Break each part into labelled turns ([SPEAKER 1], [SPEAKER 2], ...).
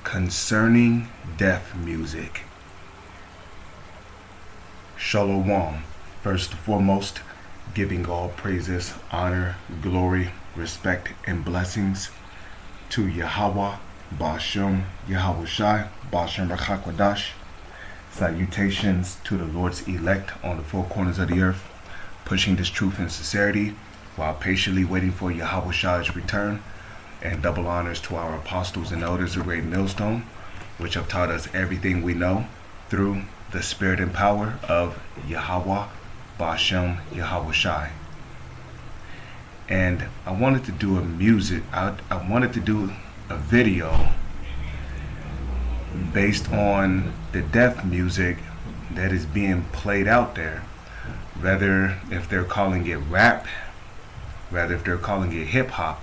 [SPEAKER 1] concerning deaf music. Shalom. First and foremost, giving all praises, honor, glory, respect, and blessings to Yahweh, Ba'ashem, Yahweh Shai, Ba'ashem Rachakwadash. Salutations to the Lord's elect on the four corners of the earth, pushing this truth and sincerity while patiently waiting for Yahweh Shai's return. And double honors to our apostles and elders of Great Millstone, which have taught us everything we know through the spirit and power of Yahweh, Ba'ashem, Yahweh Shai. And I wanted to do I wanted to do a video based on the deaf music that is being played out there, whether if they're calling it rap, whether if they're calling it hip hop.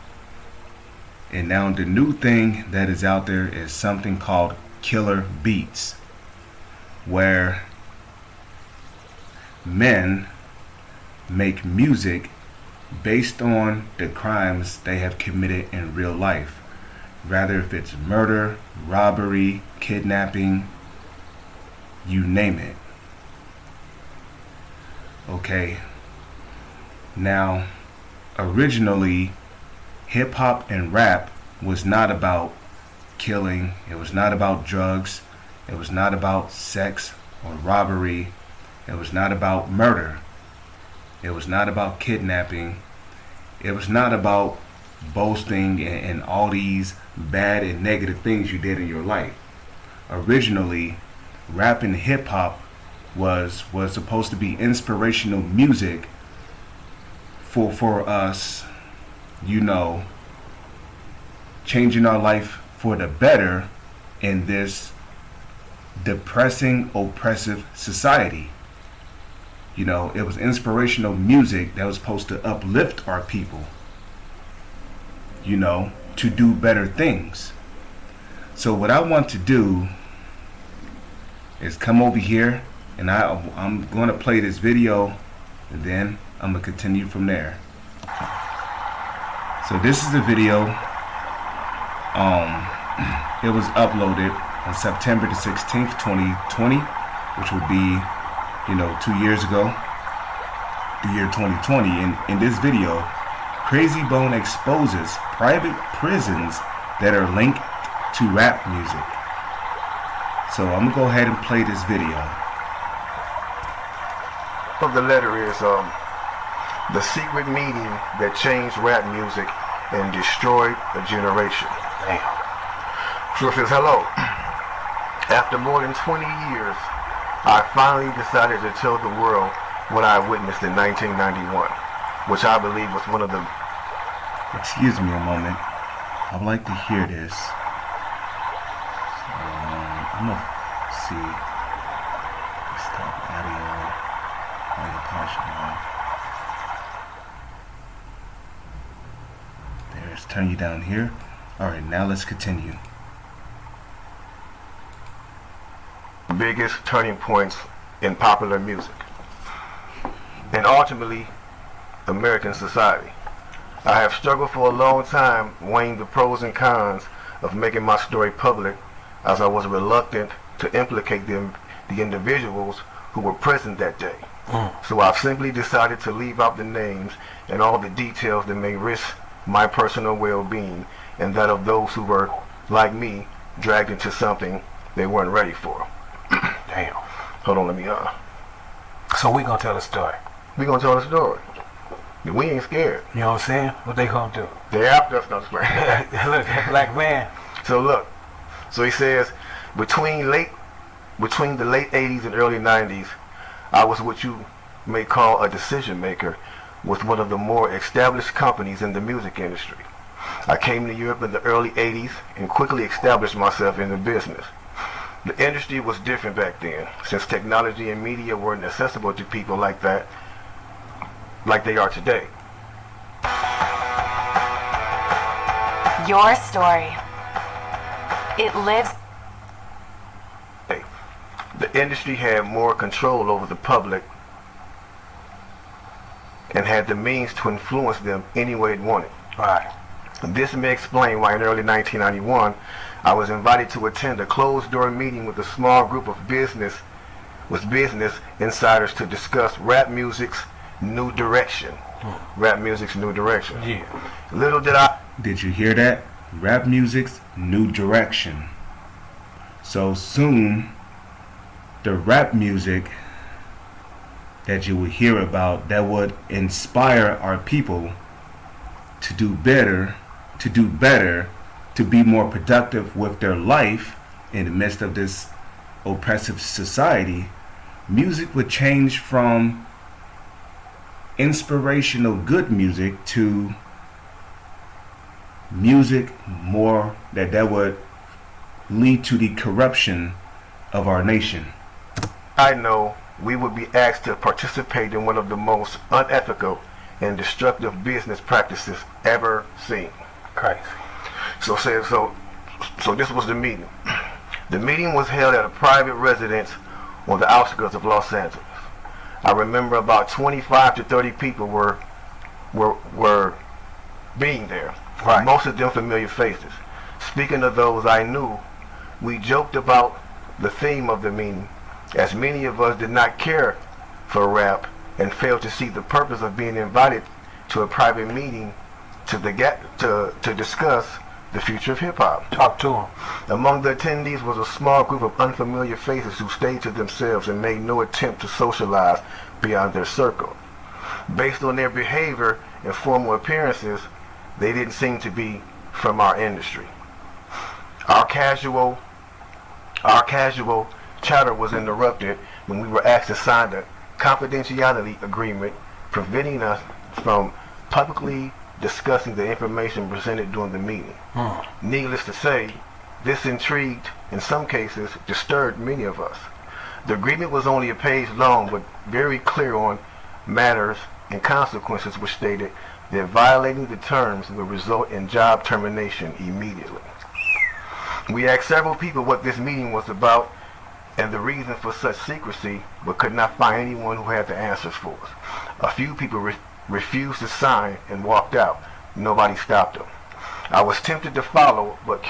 [SPEAKER 1] And now the new thing that is out there is something called killer beats, where men make music based on the crimes they have committed in real life, rather if it's murder, robbery, kidnapping, you name it. Okay, now originally hip hop and rap was not about killing, it was not about drugs, it was not about sex or robbery, it was not about murder, it was not about kidnapping, it was not about boasting and all these bad and negative things you did in your life. Originally, rap and hip hop was supposed to be inspirational music for us, you know, changing our life for the better in this depressing, oppressive society. You know, it was inspirational music that was supposed to uplift our people, you know, to do better things. So what I want to do is come over here and I'm going to play this video, and then I'm going to continue from there. So this is the video. It was uploaded on September the 16th, 2020, which would be, you know, 2 years ago, the year 2020. And in this video, Crazy Bone exposes private prisons that are linked to rap music. So I'm gonna go ahead and play this video.
[SPEAKER 2] Of the letter is the secret meeting that changed rap music and destroyed a generation. Damn. So it says, hello. After more than 20 years, I finally decided to tell the world what I witnessed in 1991, which I believe was one of the...
[SPEAKER 1] Excuse me a moment. I'd like to hear this. I'm gonna see. Stop audio. There's turn you down here. Alright, now let's continue.
[SPEAKER 2] Biggest turning points in popular music and ultimately American society. I have struggled for a long time weighing the pros and cons of making my story public, as I was reluctant to implicate the individuals who were present that day. So I've simply decided to leave out the names and all the details that may risk my personal well-being and that of those who were, like me, dragged into something they weren't ready for. Damn. Hold on, let me
[SPEAKER 3] So we gonna tell a story.
[SPEAKER 2] We gonna tell a story. We ain't scared.
[SPEAKER 3] You know what I'm saying? What they gonna do?
[SPEAKER 2] They after us, not scared.
[SPEAKER 3] Look, that black man.
[SPEAKER 2] So look. So he says, between the late 80s and early 90s, I was what you may call a decision maker with one of the more established companies in the music industry. I came to Europe in the early 80s and quickly established myself in the business. The industry was different back then, since technology and media weren't accessible to people like that, like they are today.
[SPEAKER 4] Your story. It lives.
[SPEAKER 2] The industry had more control over the public and had the means to influence them any way it wanted.
[SPEAKER 3] Right.
[SPEAKER 2] This may explain why in early 1991 I was invited to attend a closed-door meeting with a small group of business insiders to discuss rap music's new direction. Rap music's new direction.
[SPEAKER 3] Yeah.
[SPEAKER 2] Little did I...
[SPEAKER 1] Did you hear that? Rap music's new direction. So soon, the rap music that you will hear about that would inspire our people to do better, to be more productive with their life in the midst of this oppressive society, music would change from inspirational good music to music more that would lead to the corruption of our nation.
[SPEAKER 2] I know we would be asked to participate in one of the most unethical and destructive business practices ever seen.
[SPEAKER 3] Christ.
[SPEAKER 2] So this was the meeting. The meeting was held at a private residence on the outskirts of Los Angeles. I remember about 25 to 30 people were being there.
[SPEAKER 3] Right.
[SPEAKER 2] Most of them familiar faces. Speaking of those I knew, we joked about the theme of the meeting, as many of us did not care for rap and failed to see the purpose of being invited to a private meeting to discuss the future of hip-hop.
[SPEAKER 3] Talk to him.
[SPEAKER 2] Among the attendees was a small group of unfamiliar faces who stayed to themselves and made no attempt to socialize beyond their circle. Based on their behavior and formal appearances, they didn't seem to be from our industry. Our casual chatter was interrupted when we were asked to sign a confidentiality agreement preventing us from publicly discussing the information presented during the meeting. Needless to say, this intrigued, in some cases, disturbed many of us. The agreement was only a page long, but very clear on matters and consequences, which stated that violating the terms would result in job termination immediately. We asked several people what this meeting was about and the reason for such secrecy, but could not find anyone who had the answers for us. A few people refused to sign and walked out. Nobody stopped them. I was tempted to follow, but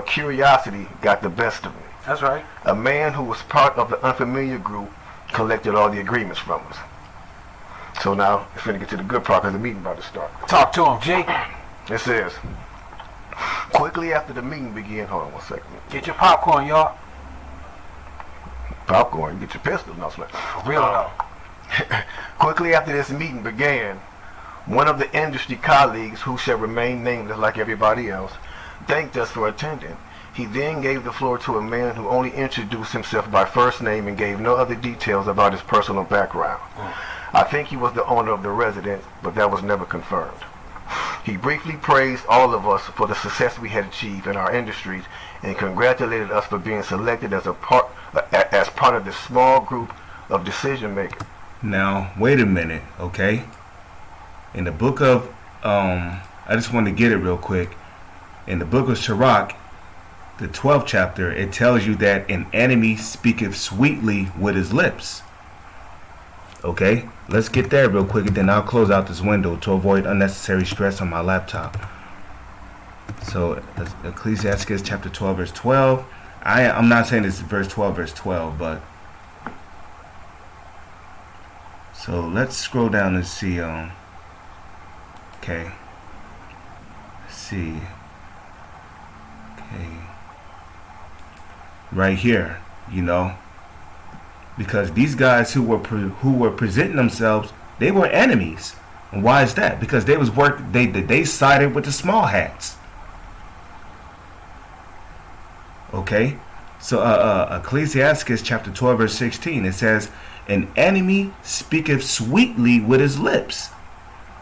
[SPEAKER 2] curiosity got the best of me.
[SPEAKER 3] That's right.
[SPEAKER 2] A man who was part of the unfamiliar group collected all the agreements from us. So now it's going to get to the good part because the meeting about to start.
[SPEAKER 3] Talk to him, Jake.
[SPEAKER 2] It says, quickly after the meeting began, hold on one second.
[SPEAKER 3] Get your popcorn, y'all.
[SPEAKER 2] Popcorn, get your pistol. No, for
[SPEAKER 3] real though.
[SPEAKER 2] Quickly after this meeting began, one of the industry colleagues, who shall remain nameless like everybody else, thanked us for attending. He then gave the floor to a man who only introduced himself by first name and gave no other details about his personal background. I think he was the owner of the residence, but that was never confirmed. He briefly praised all of us for the success we had achieved in our industries and congratulated us for being selected as part of this small group of decision makers.
[SPEAKER 1] Now, wait a minute, okay? In the book of, I just want to get it real quick. In the book of Sirach, the 12th chapter, it tells you that an enemy speaketh sweetly with his lips. Okay, let's get there real quick and then I'll close out this window to avoid unnecessary stress on my laptop. So, Ecclesiastes chapter 12, verse 12. I'm not saying this is verse 12, verse 12, but... So, let's scroll down and see, okay. Let's see. Okay. Right here, you know. Because these guys who were presenting themselves, they were enemies. And why is that? Because they sided with the small hats. Okay? So Ecclesiastes chapter 12 verse 16, it says, an enemy speaketh sweetly with his lips,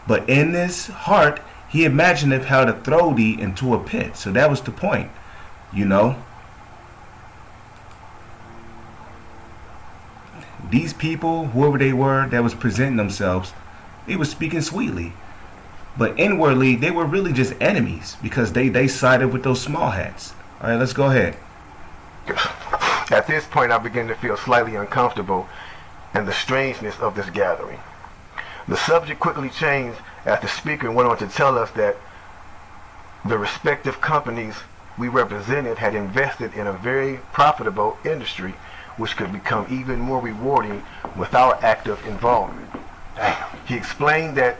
[SPEAKER 1] but in his heart he imagineth how to throw thee into a pit. So that was the point, you know. These people, whoever they were that was presenting themselves, they were speaking sweetly. But inwardly, they were really just enemies because they sided with those small hats. All right, let's go ahead.
[SPEAKER 2] At this point, I began to feel slightly uncomfortable and the strangeness of this gathering. The subject quickly changed as the speaker went on to tell us that the respective companies we represented had invested in a very profitable industry which could become even more rewarding with our active involvement.
[SPEAKER 3] Damn.
[SPEAKER 2] He explained that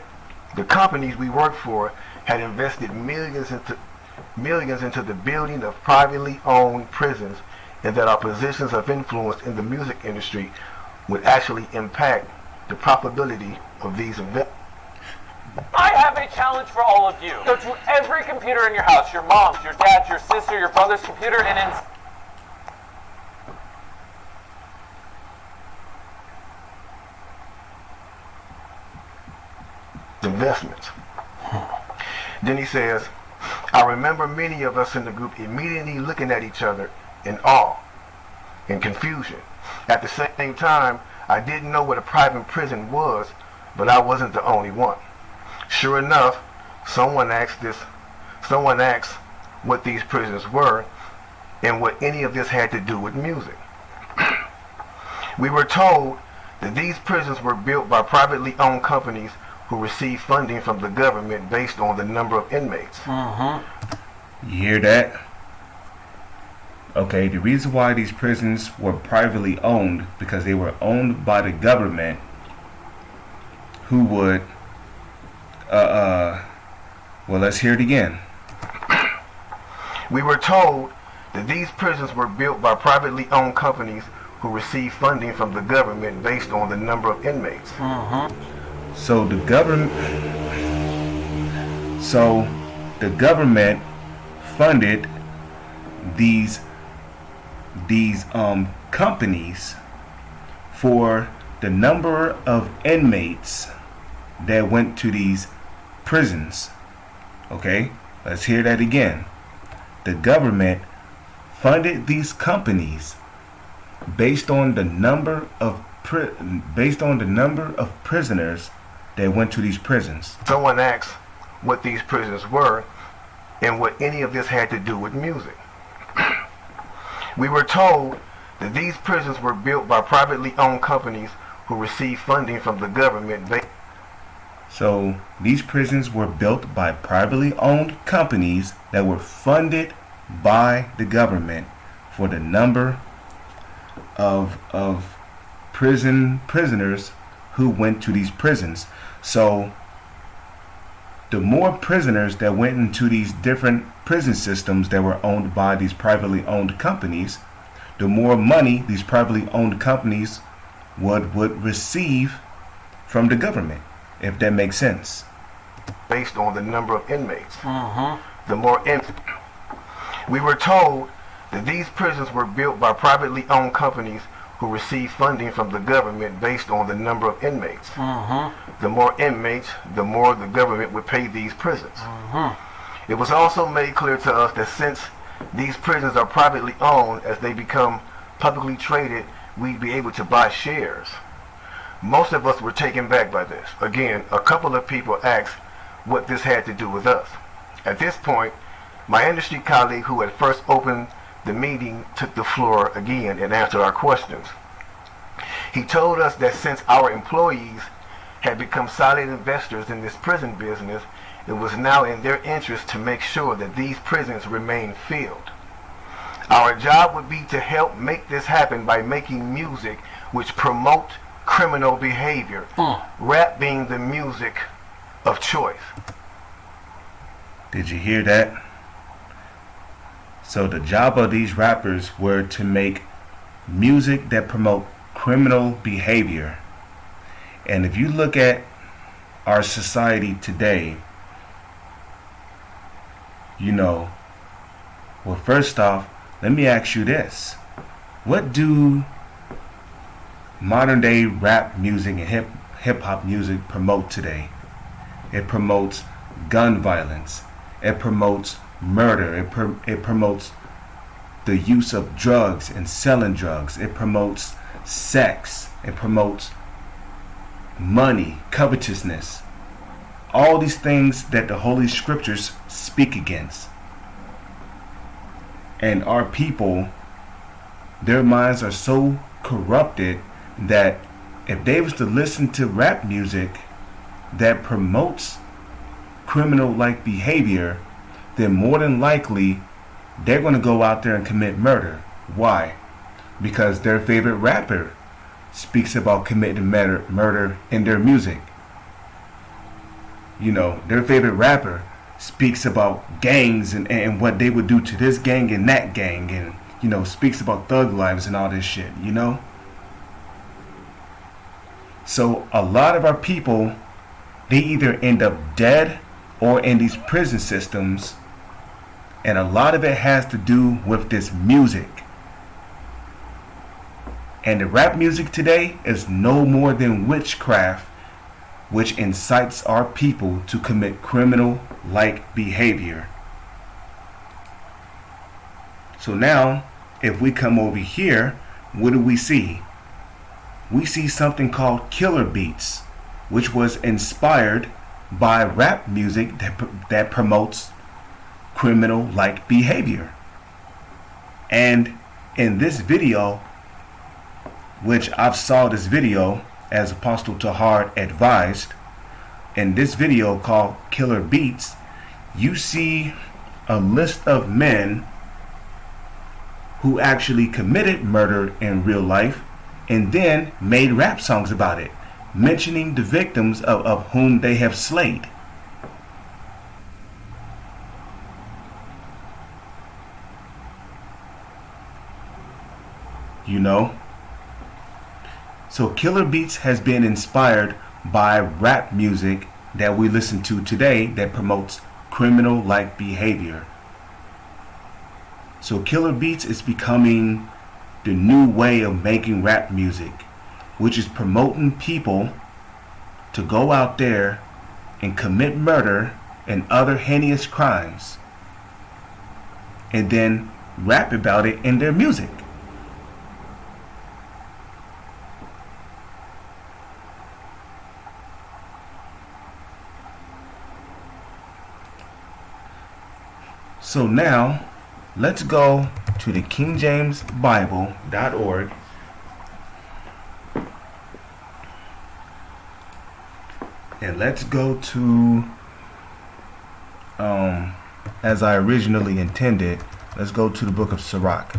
[SPEAKER 2] the companies we worked for had invested millions into the building of privately owned prisons, and that our positions of influence in the music industry would actually impact the profitability of these events.
[SPEAKER 5] I have a challenge for all of you. Go to every computer in your house, your mom's, your dad's, your sister, your brother's computer, and
[SPEAKER 2] investments. Then he says, I remember many of us in the group immediately looking at each other in awe and confusion. At the same time, I didn't know what a private prison was, but I wasn't the only one. Sure enough, someone asked what these prisons were and what any of this had to do with music. We were told that these prisons were built by privately owned companies who received funding from the government based on the number of inmates.
[SPEAKER 1] You hear that? Okay, the reason why these prisons were privately owned, because they were owned by the government, who would well, let's hear it again.
[SPEAKER 2] We were told that these prisons were built by privately owned companies who received funding from the government based on the number of inmates.
[SPEAKER 1] So the government funded these companies for the number of inmates that went to these prisons. Okay, let's hear that again. The government funded these companies based on the number of prisoners that went to these prisons.
[SPEAKER 2] Someone asked what these prisons were and what any of this had to do with music. We were told that these prisons were built by privately owned companies who received funding from the government.
[SPEAKER 1] So these prisons were built by privately owned companies that were funded by the government for the number of prisoners who went to these prisons. So the more prisoners that went into these different prison systems that were owned by these privately owned companies, the more money these privately owned companies would receive from the government, if that makes sense.
[SPEAKER 2] Based on the number of inmates. We were told that these prisons were built by privately owned companies who received funding from the government based on the number of inmates. The more inmates, the more the government would pay these prisons. It was also made clear to us that since these prisons are privately owned, as they become publicly traded, we'd be able to buy shares. Most of us were taken back by this. Again, a couple of people asked what this had to do with us. At this point, my industry colleague who had first opened the meeting took the floor again and answered our questions. He told us that since our employees had become silent investors in this prison business, it was now in their interest to make sure that these prisons remained filled. Our job would be to help make this happen by making music which promote criminal behavior, rap being the music of choice.
[SPEAKER 1] Did you hear that? So the job of these rappers were to make music that promote criminal behavior. And if you look at our society today, well, first off, let me ask you this. What do modern day rap music and hip hop music promote today? It promotes gun violence. It promotes murder. It promotes the use of drugs and selling drugs. It promotes sex. It promotes money, covetousness. All these things that the Holy Scriptures speak against. And our people, their minds are so corrupted that if they was to listen to rap music that promotes criminal-like behavior, then more than likely they're going to go out there and commit murder. Why? Because their favorite rapper speaks about committing murder in their music. You know, their favorite rapper speaks about gangs and what they would do to this gang and that gang, and, you know, speaks about thug lives and all this shit, you know? So a lot of our people, they either end up dead or in these prison systems, and a lot of it has to do with this music. And the rap music today is no more than witchcraft, which incites our people to commit criminal-like behavior. So now, if we come over here, what do we see? We see something called killer beats, which was inspired by rap music that promotes criminal-like behavior. And in this video, which I've saw this video as Apostle Tahar advised, in this video called Killer Beats, you see a list of men who actually committed murder in real life and then made rap songs about it, mentioning the victims of whom they have slayed. You know? So Killer Beats has been inspired by rap music that we listen to today that promotes criminal-like behavior. So Killer Beats is becoming the new way of making rap music, which is promoting people to go out there and commit murder and other heinous crimes, and then rap about it in their music. So now, let's go to the KingJamesBible.org and let's go to, as I originally intended, let's go to the book of Sirach.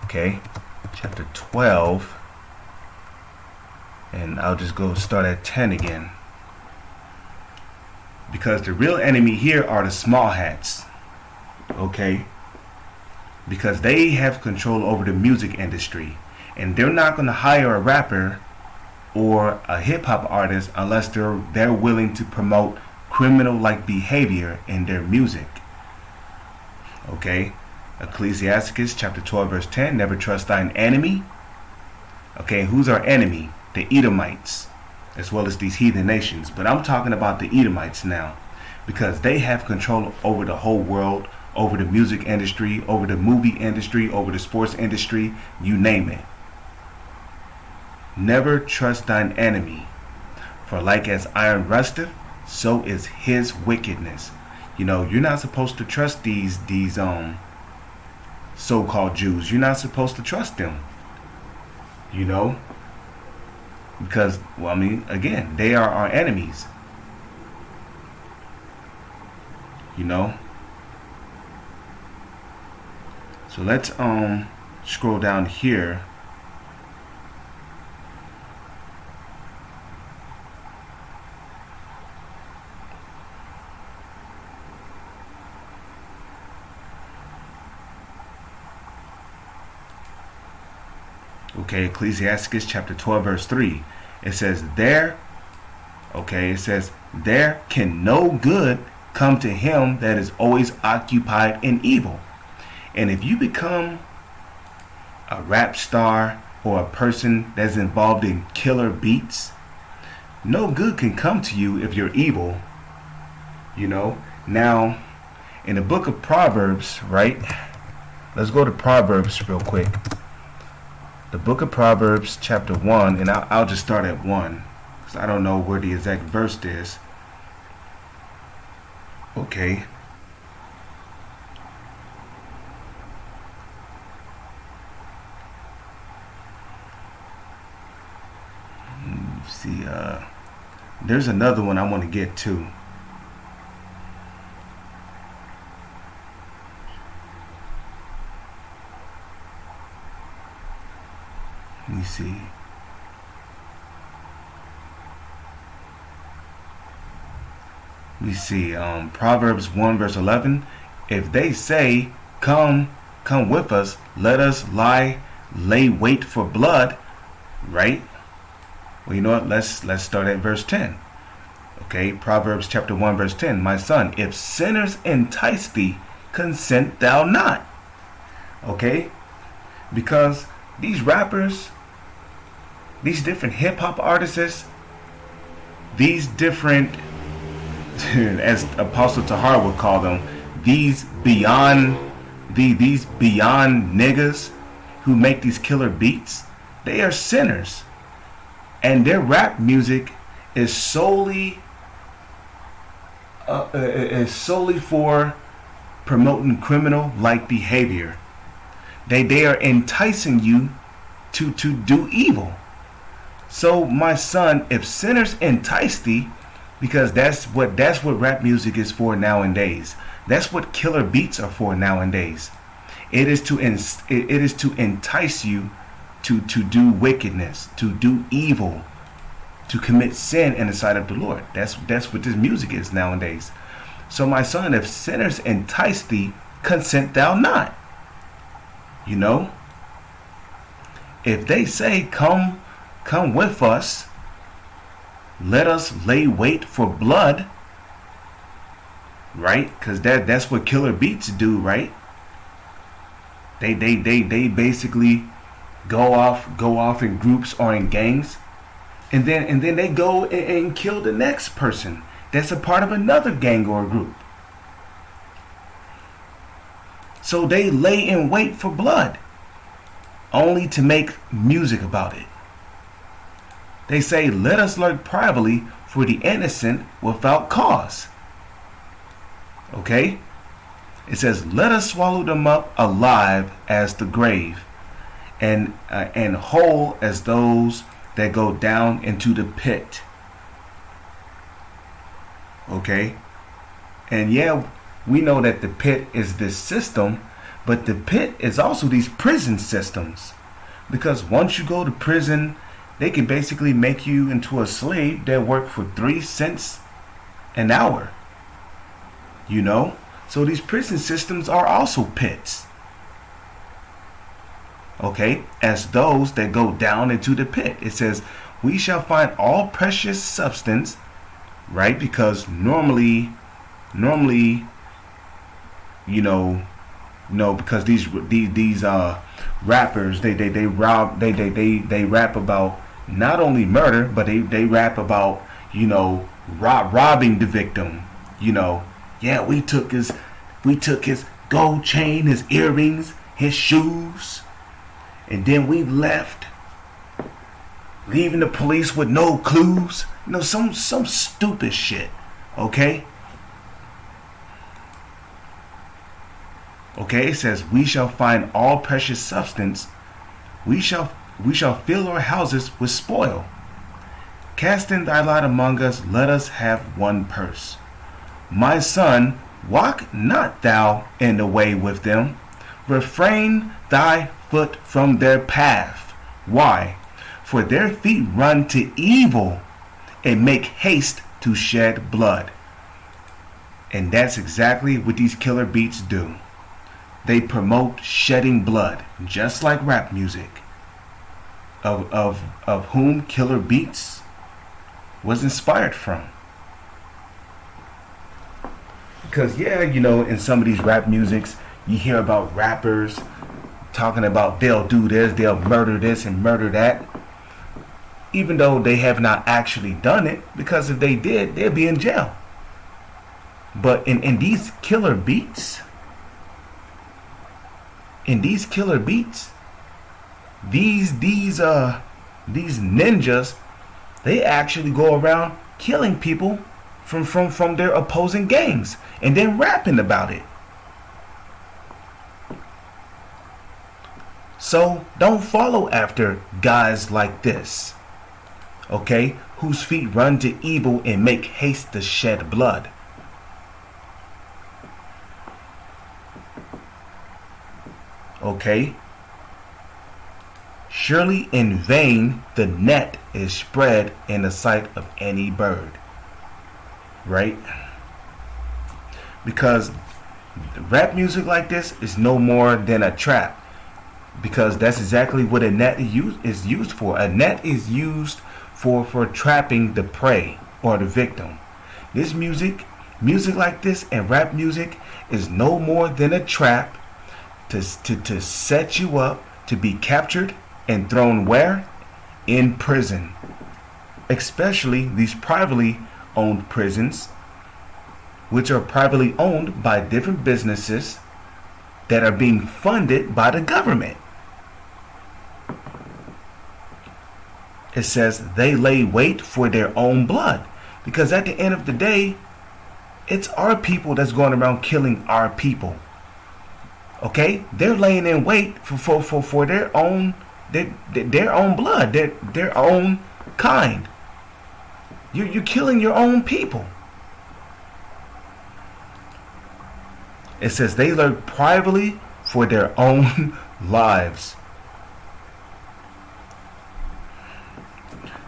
[SPEAKER 1] Okay, chapter 12, and I'll just go start at 10 again. Because the real enemy here are the small hats. Okay, because they have control over the music industry, and they're not going to hire a rapper or a hip-hop artist unless they're willing to promote criminal-like behavior in their music. Okay, Ecclesiasticus chapter 12 verse 10, never trust thine enemy. Okay, who's our enemy? The Edomites, as well as these heathen nations. But I'm talking about the Edomites now, because they have control over the whole world, over the music industry, over the movie industry, over the sports industry, you name it. Never trust thine enemy, for like as iron rusteth, so is his wickedness. You know, you're not supposed to trust these so-called Jews. You're not supposed to trust them. You know, because, well, I mean, again, they are our enemies. You know. So let's scroll down here. Okay, Ecclesiasticus chapter 12 verse 3. It says there can no good come to him that is always occupied in evil. And if you become a rap star or a person that's involved in killer beats, no good can come to you if you're evil. You know, now in the book of Proverbs, right? Let's go to Proverbs real quick. The book of Proverbs chapter 1, and I'll just start at 1 because I don't know where the exact verse is. Okay. See, there's another one I want to get to. 2 Proverbs Let me see. Proverbs 1 verse 11. If they say, come with us, let us lay wait for blood, right? Well, you know what? Let's start at verse 10. Okay, Proverbs chapter 1 verse 10. My son, if sinners entice thee, consent thou not. Okay? Because these rappers, these different hip hop artists, these different, as Apostle Tahar would call them, these beyond niggas who make these killer beats, they are sinners. And their rap music is solely for promoting criminal-like behavior. They are enticing you to do evil. So my son, if sinners entice thee, because that's what rap music is for nowadays. That's what killer beats are for nowadays. It is to entice you to do wickedness, to do evil, to commit sin in the sight of the Lord. That's what this music is nowadays. So my son, if sinners entice thee, consent thou not. You know, if they say, come with us, let us lay wait for blood, right? Because that's what killer beats do, right? They basically go off in groups or in gangs, and then they go and kill the next person that's a part of another gang or group. So they lay in wait for blood, only to make music about it. They say, let us lurk privately for the innocent without cause. Okay? It says, let us swallow them up alive as the grave, and whole as those that go down into the pit. Okay? And yeah, we know that the pit is this system, but the pit is also these prison systems. Because once you go to prison, they can basically make you into a slave that work for 3 cents an hour. You know? So these prison systems are also pits. Okay? As those that go down into the pit. It says, we shall find all precious substance, right? Because normally, you know, because these rappers, they rap about not only murder, but they rap about, you know, robbing the victim. You know, yeah, we took his gold chain, his earrings, his shoes, and then we left, leaving the police with no clues. You know, some stupid shit. Okay? Okay, it says, we shall find all precious substance. We shall fill our houses with spoil. Cast in thy lot among us, let us have one purse. My son, walk not thou in the way with them. Refrain thy foot from their path. Why? For their feet run to evil and make haste to shed blood. And that's exactly what these killer beats do. They promote shedding blood, just like rap music. Of whom Killer Beats was inspired from. Because yeah, you know, in some of these rap musics, you hear about rappers talking about they'll do this, they'll murder this and murder that, even though they have not actually done it, because if they did, they'd be in jail. But in these killer beats, these ninjas, they actually go around killing people from their opposing gangs and then rapping about it. So don't follow after guys like this, okay, whose feet run to evil and make haste to shed blood. Okay? surely in vain the net is spread in the sight of any bird. Right? Because rap music like this is no more than a trap. Because that's exactly what a net is used for. A net is used for trapping the prey or the victim. This music like this and rap music is no more than a trap to set you up to be captured and thrown where? In prison. Especially these privately owned prisons, which are privately owned by different businesses that are being funded by the government. It says they lay wait for their own blood. Because at the end of the day, it's our people that's going around killing our people. Okay? They're laying in wait for their own blood, their own kind. You're killing your own people. It says they lurk privately for their own lives.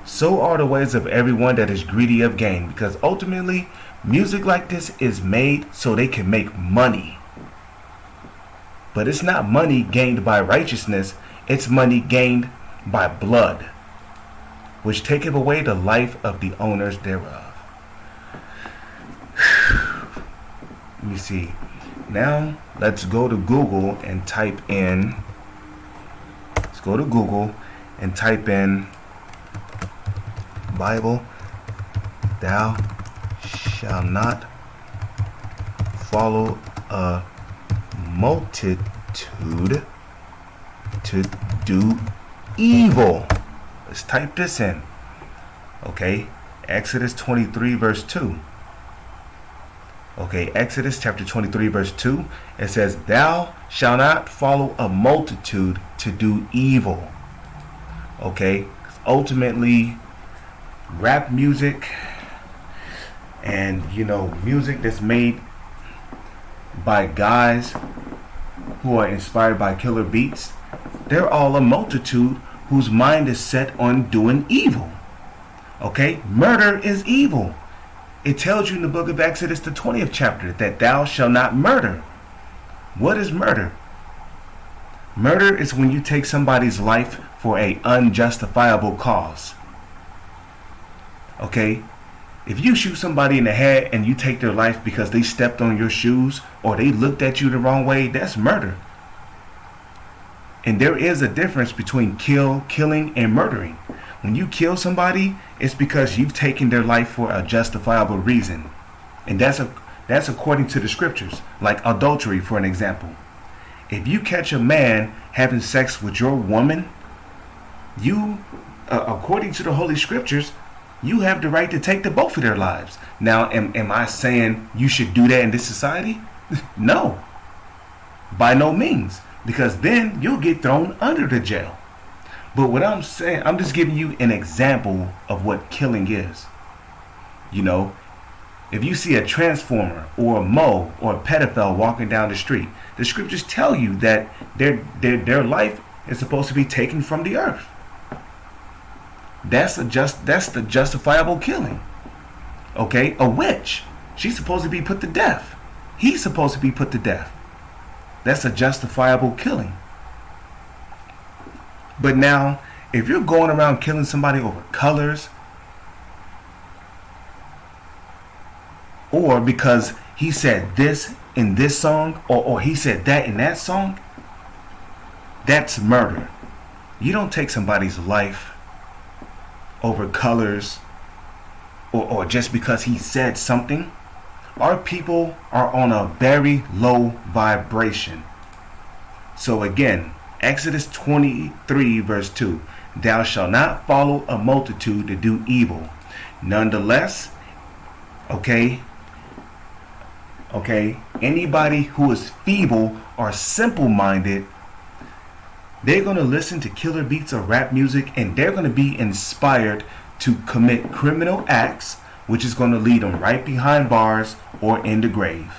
[SPEAKER 1] So are the ways of everyone that is greedy of gain, because ultimately music like this is made so they can make money. But it's not money gained by righteousness, it's money gained by blood, which taketh away the life of the owners thereof. Let me see. Now let's go to Google and type in. Bible, thou shalt not follow a multitude to do evil. Let's type this in. Okay, Exodus 23 verse 2. Okay, Exodus chapter 23 verse 2. It says, thou shalt not follow a multitude to do evil. Okay, ultimately rap music and music that's made by guys who are inspired by killer beats, they're all a multitude whose mind is set on doing evil. Okay, murder is evil. It tells you in the book of Exodus, the 20th chapter, that thou shalt not murder. What is murder? Murder is when you take somebody's life for an unjustifiable cause. Okay? If you shoot somebody in the head and you take their life because they stepped on your shoes or they looked at you the wrong way, that's murder. And there is a difference between killing, and murdering. When you kill somebody, it's because you've taken their life for a justifiable reason. And that's according to the scriptures, like adultery, for an example. If you catch a man having sex with your woman, you, according to the Holy Scriptures, you have the right to take the both of their lives. Now, am I saying you should do that in this society? No. By no means. Because then you'll get thrown under the jail. But what I'm saying, I'm just giving you an example of what killing is. If you see a transformer or a Moe or a pedophile walking down the street, the scriptures tell you that their life is supposed to be taken from the earth. That's the justifiable killing. Okay, a witch, she's supposed to be put to death. He's supposed to be put to death. That's a justifiable killing. But now, if you're going around killing somebody over colors, or because he said this in this song, or he said that in that song, that's murder. You don't take somebody's life over colors or just because he said something. Our people are on a very low vibration. So again, Exodus 23 verse 2, thou shalt not follow a multitude to do evil. Nonetheless, okay, anybody who is feeble or simple-minded, they're going to listen to killer beats or rap music, and they're going to be inspired to commit criminal acts, which is going to lead them right behind bars or in the grave.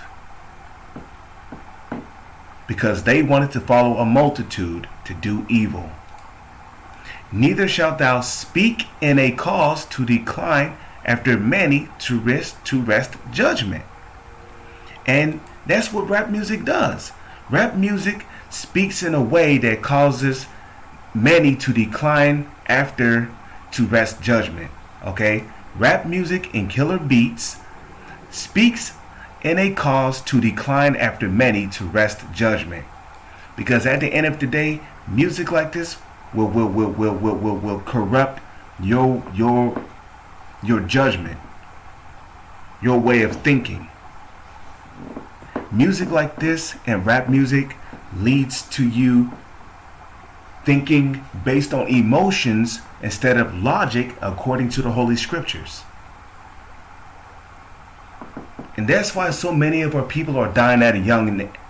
[SPEAKER 1] Because they wanted to follow a multitude to do evil. Neither shalt thou speak in a cause to decline after many to rest judgment. And that's what rap music does. Rap music speaks in a way that causes many to decline after to rest judgment. Okay? Rap music and killer beats speaks in a cause to decline after many to rest judgment. Because at the end of the day, music like this will corrupt your judgment, your way of thinking. Music like this and rap music leads to you thinking based on emotions instead of logic according to the Holy Scriptures. And that's why so many of our people are dying at a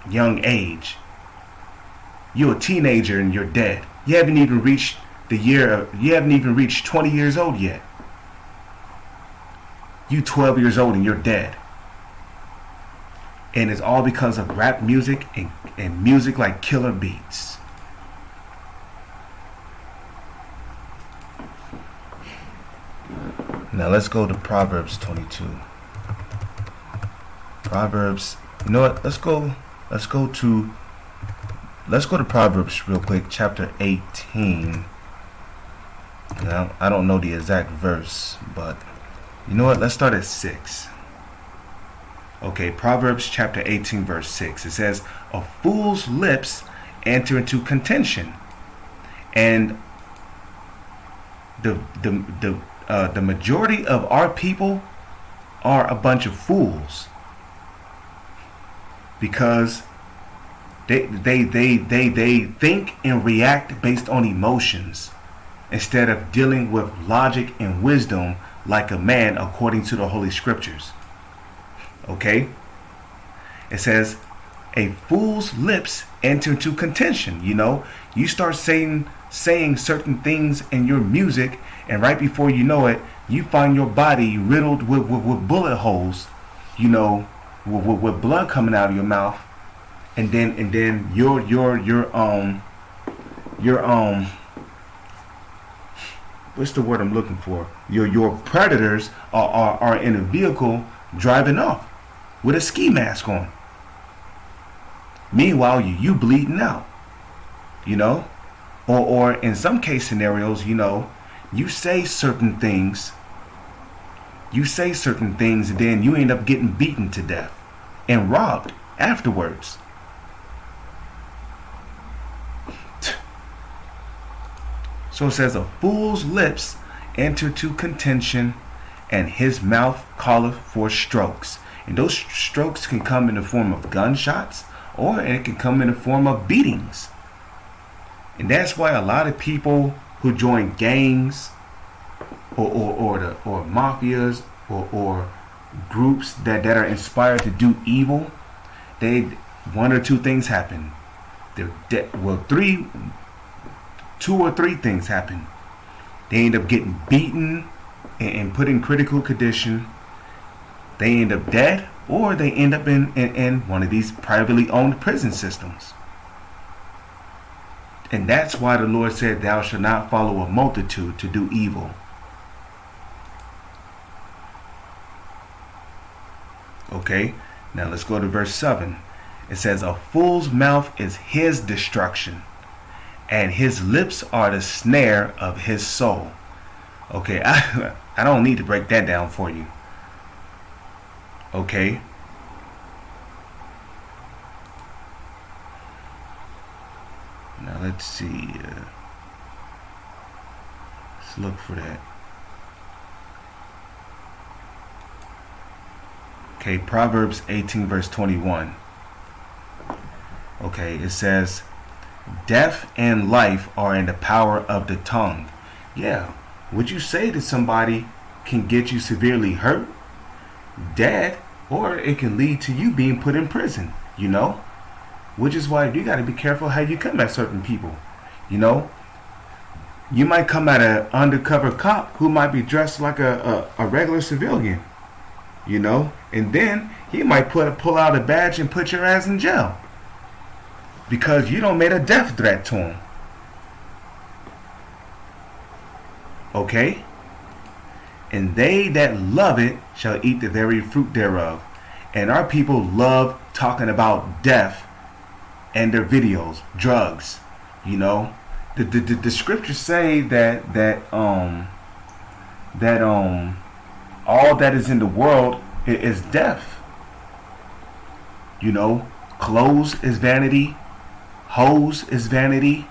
[SPEAKER 1] young age. You're a teenager and you're dead. You haven't even reached 20 years old yet. You 12 years old and you're dead. And it's all because of rap music and music like killer beats. Now let's go to Proverbs 22. Proverbs, you know what? Let's go to Proverbs real quick, chapter 18. Now, I don't know the exact verse, but you know what? Let's start at 6. Okay, Proverbs chapter 18, verse 6. It says, "A fool's lips enter into contention, and the majority of our people are a bunch of fools because they think and react based on emotions instead of dealing with logic and wisdom like a man according to the Holy Scriptures." Okay? It says, "A fool's lips enter into contention." You know, you start saying certain things in your music, and right before you know it, you find your body riddled with bullet holes, you know, with blood coming out of your mouth, and then your what's the word I'm looking for? Your predators are in a vehicle driving off with a ski mask on. Meanwhile, you bleeding out, you know, or in some case scenarios, you know, you say certain things, and then you end up getting beaten to death and robbed afterwards. So it says, "A fool's lips enter to contention, and his mouth calleth for strokes." And those strokes can come in the form of gunshots, or it can come in the form of beatings. And that's why a lot of people who join gangs or mafias or groups that are inspired to do evil, one or two things happen. Two or three things happen. They end up getting beaten and put in critical condition. They end up dead, or they end up in one of these privately owned prison systems. And that's why the Lord said, "Thou shalt not follow a multitude to do evil." Okay, now let's go to verse 7. It says, "A fool's mouth is his destruction, and his lips are the snare of his soul." Okay, I don't need to break that down for you. Okay. Now let's see. Let's look for that. Okay, Proverbs 18 verse 21. Okay, it says, "Death and life are in the power of the tongue." Yeah, what you say to somebody can get you severely hurt, dead, or it can lead to you being put in prison, you know? Which is why you got to be careful how you come at certain people, you know? You might come at an undercover cop who might be dressed like a regular civilian, you know? And then he might pull out a badge and put your ass in jail because you don't made a death threat to him. Okay? And they that love it shall eat the very fruit thereof. And our people love talking about death and their videos, drugs. You know, the scriptures say that all that is in the world is death. You know, clothes is vanity, hoes is vanity,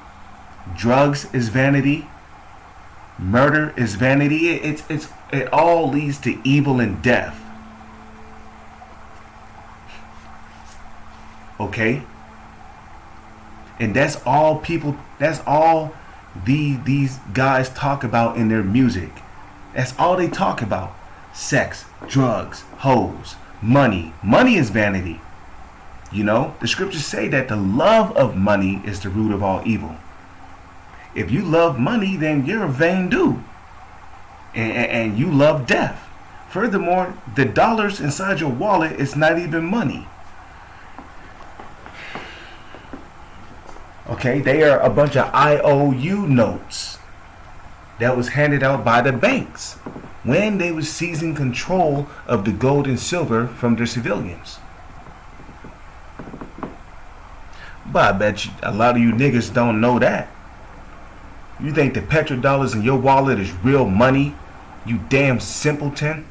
[SPEAKER 1] drugs is vanity, murder is vanity. It all leads to evil and death. Okay? And that's all these guys talk about in their music. That's all they talk about. Sex, drugs, hoes, money. Money is vanity. You know, the scriptures say that the love of money is the root of all evil. If you love money, then you're a vain dude. And you love death. Furthermore, the dollars inside your wallet is not even money. Okay, they are a bunch of IOU notes that was handed out by the banks when they were seizing control of the gold and silver from their civilians. But I bet you, a lot of you niggas don't know that. You think the petrodollars in your wallet is real money? You damn simpleton.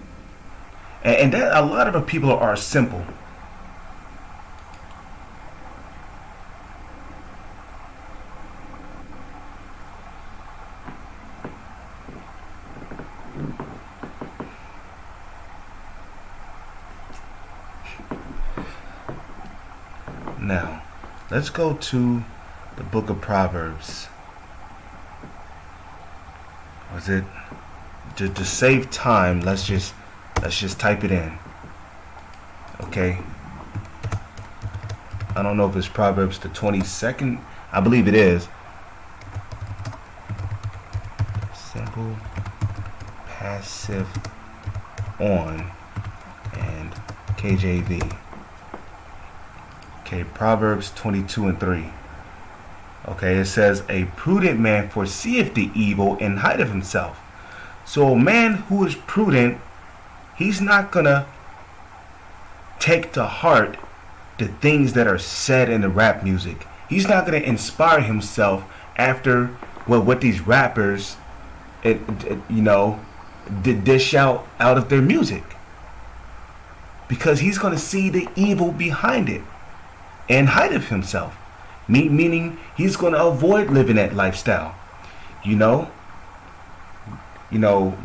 [SPEAKER 1] And that a lot of the people are simple. Now, let's go to the book of Proverbs. Was it to save time? Let's just type it in. Okay. I don't know if it's Proverbs the 22nd. I believe it is. Simple, passive, on, and KJV. Okay, Proverbs 22:3. Okay, it says, a prudent man foreseeth the evil and hideth himself. So a man who is prudent, he's not gonna take to heart the things that are said in the rap music. He's not gonna inspire himself after what these rappers, dish out of their music, because he's gonna see the evil behind it and hideth himself. Meaning he's going to avoid living that lifestyle. You know,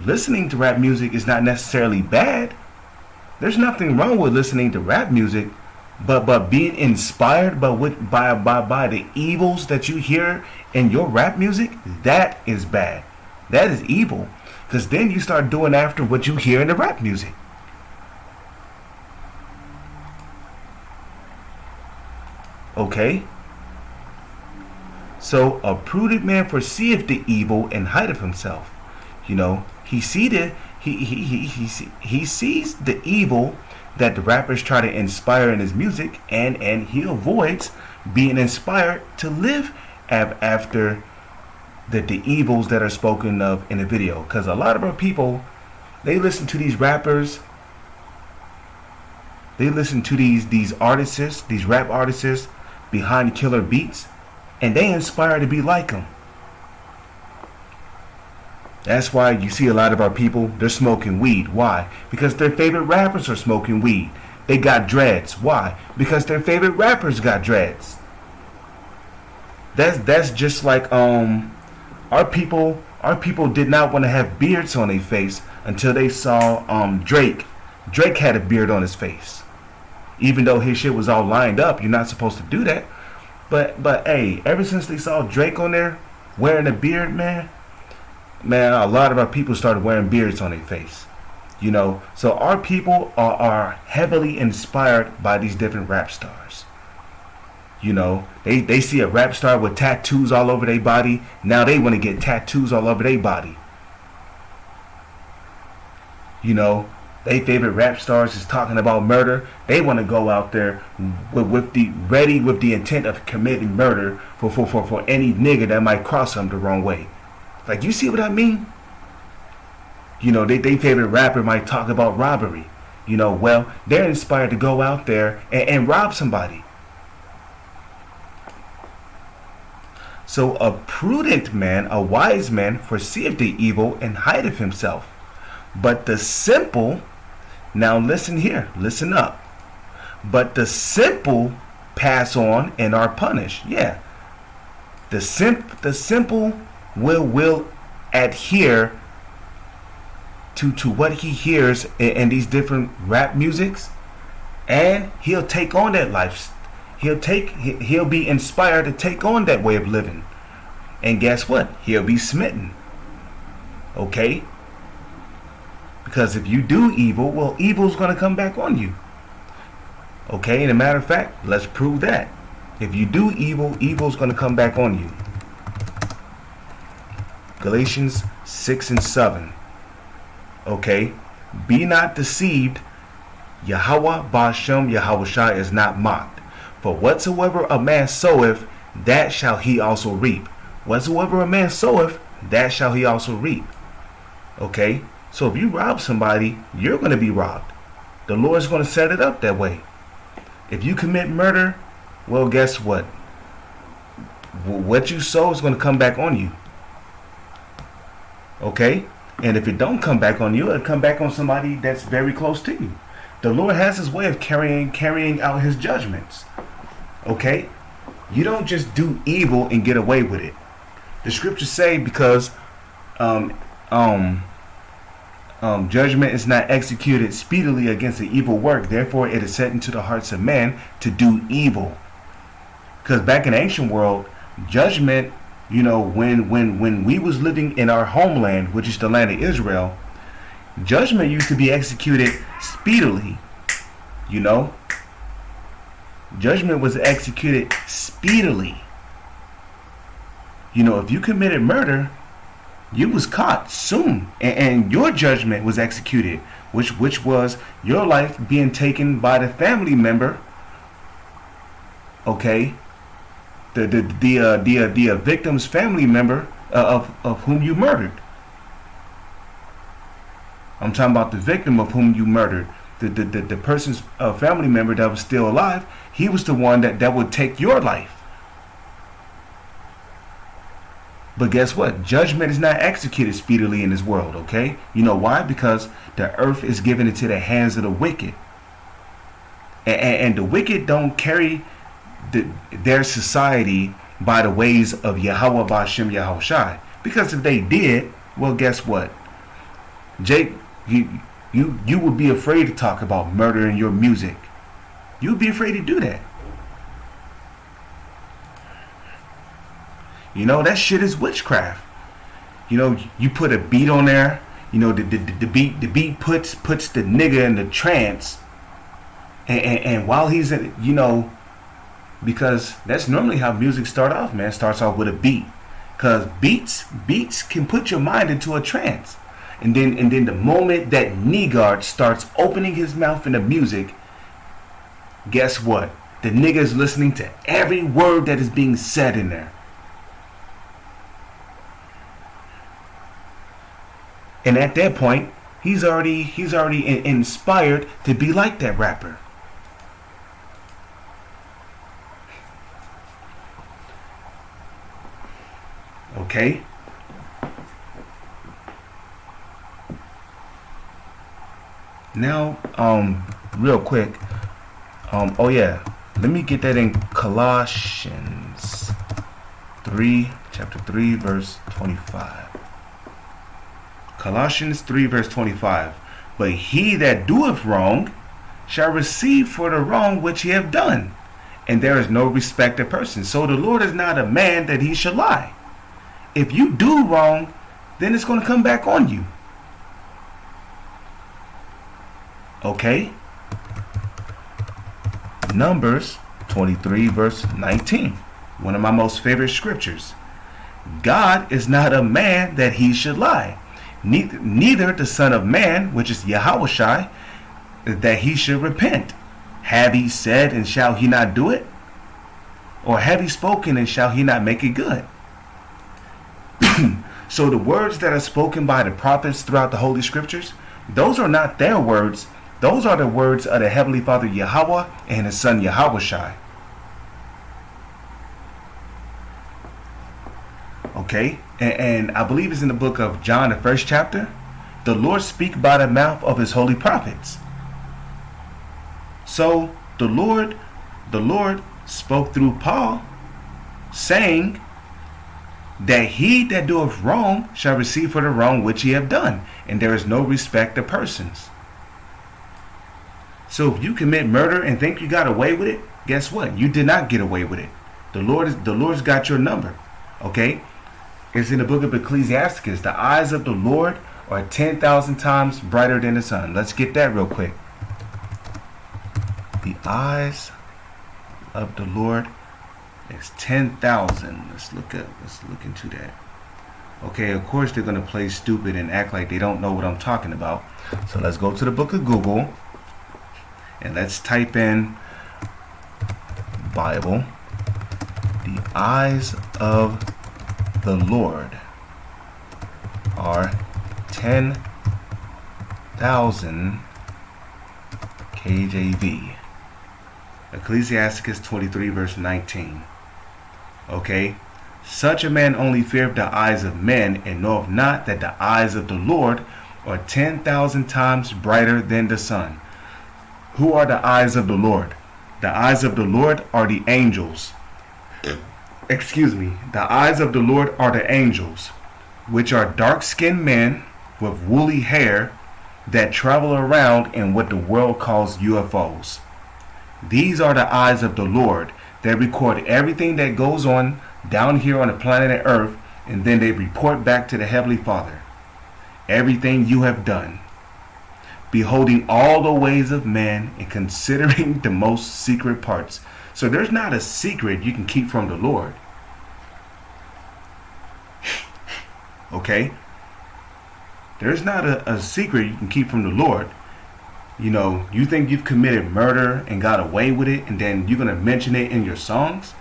[SPEAKER 1] listening to rap music is not necessarily bad. There's nothing wrong with listening to rap music, but being inspired by the evils that you hear in your rap music, that is bad. That is evil, because then you start doing after what you hear in the rap music. Okay? So a prudent man foreseeth the evil and hideth himself. You know, he sees the evil that the rappers try to inspire in his music, and he avoids being inspired to live after the evils that are spoken of in the video. Because a lot of our people, they listen to these rappers, they listen to these artists, these rap artists behind killer beats, and they inspire to be like them. That's why you see a lot of our people, they're smoking weed. Why? Because their favorite rappers are smoking weed. They got dreads. Why? Because their favorite rappers got dreads. That's just like our people did not want to have beards on their face until they saw Drake. Drake had a beard on his face. Even though his shit was all lined up, you're not supposed to do that. But hey, ever since they saw Drake on there wearing a beard, man, a lot of our people started wearing beards on their face. You know, so our people are heavily inspired by these different rap stars. You know, they see a rap star with tattoos all over their body. Now they want to get tattoos all over their body. You know, they favorite rap stars is talking about murder. They want to go out there with the intent of committing murder for any nigga that might cross them the wrong way. Like, you see what I mean? They favorite rapper might talk about robbery. Well, they're inspired to go out there and rob somebody. So a prudent man, a wise man, foreseeth the evil and hideth himself. But the simple, now listen here, listen up. But the simple pass on and are punished. Yeah. The simple will adhere to what he hears in these different rap musics, and he'll take on that life. He'll be inspired to take on that way of living. And guess what? He'll be smitten. Okay? Because if you do evil, well, evil's going to come back on you. Okay? And a matter of fact, let's prove that. If you do evil, evil's going to come back on you. Galatians 6 and 7. Okay? Be not deceived. Yahweh Ba'ashem Yahushua is not mocked. For whatsoever a man soweth, that shall he also reap. Whatsoever a man soweth, that shall he also reap. Okay? So if you rob somebody, you're going to be robbed. The Lord's going to set it up that way. If you commit murder, well, guess what? What you sow is going to come back on you. Okay? And if it don't come back on you, it'll come back on somebody that's very close to you. The Lord has his way of carrying out his judgments. Okay? You don't just do evil and get away with it. The scriptures say because judgment is not executed speedily against the evil work, therefore it is set into the hearts of man to do evil. Because back in the ancient world, judgment, when we was living in our homeland, which is the land of Israel, judgment used to be executed speedily. Judgment was executed speedily. If you committed murder, you was caught soon, and your judgment was executed, which was your life being taken by the family member. Okay, the victim's family member of whom you murdered. I'm talking about the victim of whom you murdered. The person's family member that was still alive, he was the one that would take your life. But guess what? Judgment is not executed speedily in this world, okay? You know why? Because the earth is given into the hands of the wicked. And the wicked don't carry their society by the ways of Yahweh Ba'ashem Yahushai. Because if they did, well, guess what? Jake, you would be afraid to talk about murder in your music. You would be afraid to do that. That shit is witchcraft. You put a beat on there. The beat puts the nigga in the trance. And while he's in, because that's normally how music start off, man. It starts off with a beat. Because beats can put your mind into a trance. And then the moment that Nigard starts opening his mouth in the music, guess what? The nigga is listening to every word that is being said in there. And at that point, he's already inspired to be like that rapper. Okay? Now, real quick, oh yeah, let me get that in Colossians 3, chapter 3, verse 25. Colossians 3 verse 25. But he that doeth wrong shall receive for the wrong which he have done. And there is no respect of person. So the Lord is not a man that he should lie. If you do wrong, then it's going to come back on you. Okay? Numbers 23 verse 19. One of my most favorite scriptures. God is not a man that he should lie. Neither the Son of Man, which is Yahushai, that he should repent. Have he said, and shall he not do it? Or have he spoken, and shall he not make it good? So the words that are spoken by the prophets throughout the Holy Scriptures, those are not their words. Those are the words of the Heavenly Father Yahweh and His Son Yahushai. Okay? And I believe it's in the book of John, the 1st chapter. The Lord speak by the mouth of His holy prophets. So the Lord spoke through Paul, saying that he that doeth wrong shall receive for the wrong which he have done, and there is no respect of persons. So if you commit murder and think you got away with it, guess what? You did not get away with it. The Lord's got your number. Okay? It's in the book of Ecclesiasticus. The eyes of the Lord are 10,000 times brighter than the sun. Let's get that real quick. The eyes of the Lord is 10,000. Let's look into that. Okay, of course they're going to play stupid and act like they don't know what I'm talking about. So let's go to the book of Google and let's type in Bible. The eyes of the Lord are 10,000 KJV. Ecclesiasticus 23 verse 19. Okay? Such a man only feareth the eyes of men, and knoweth not that the eyes of the Lord are 10,000 times brighter than the sun. Who are the eyes of the Lord? The eyes of the Lord are the angels. Excuse me. The eyes of the Lord are the angels, which are dark-skinned men with woolly hair that travel around in what the world calls UFOs. These are the eyes of the Lord. They record everything that goes on down here on the planet Earth, and then they report back to the Heavenly Father. Everything you have done. Beholding all the ways of man and considering the most secret parts. So there's not a secret you can keep from the Lord. Okay? There's not a secret you can keep from the Lord. You know, you think you've committed murder and got away with it, and then you're going to mention it in your songs?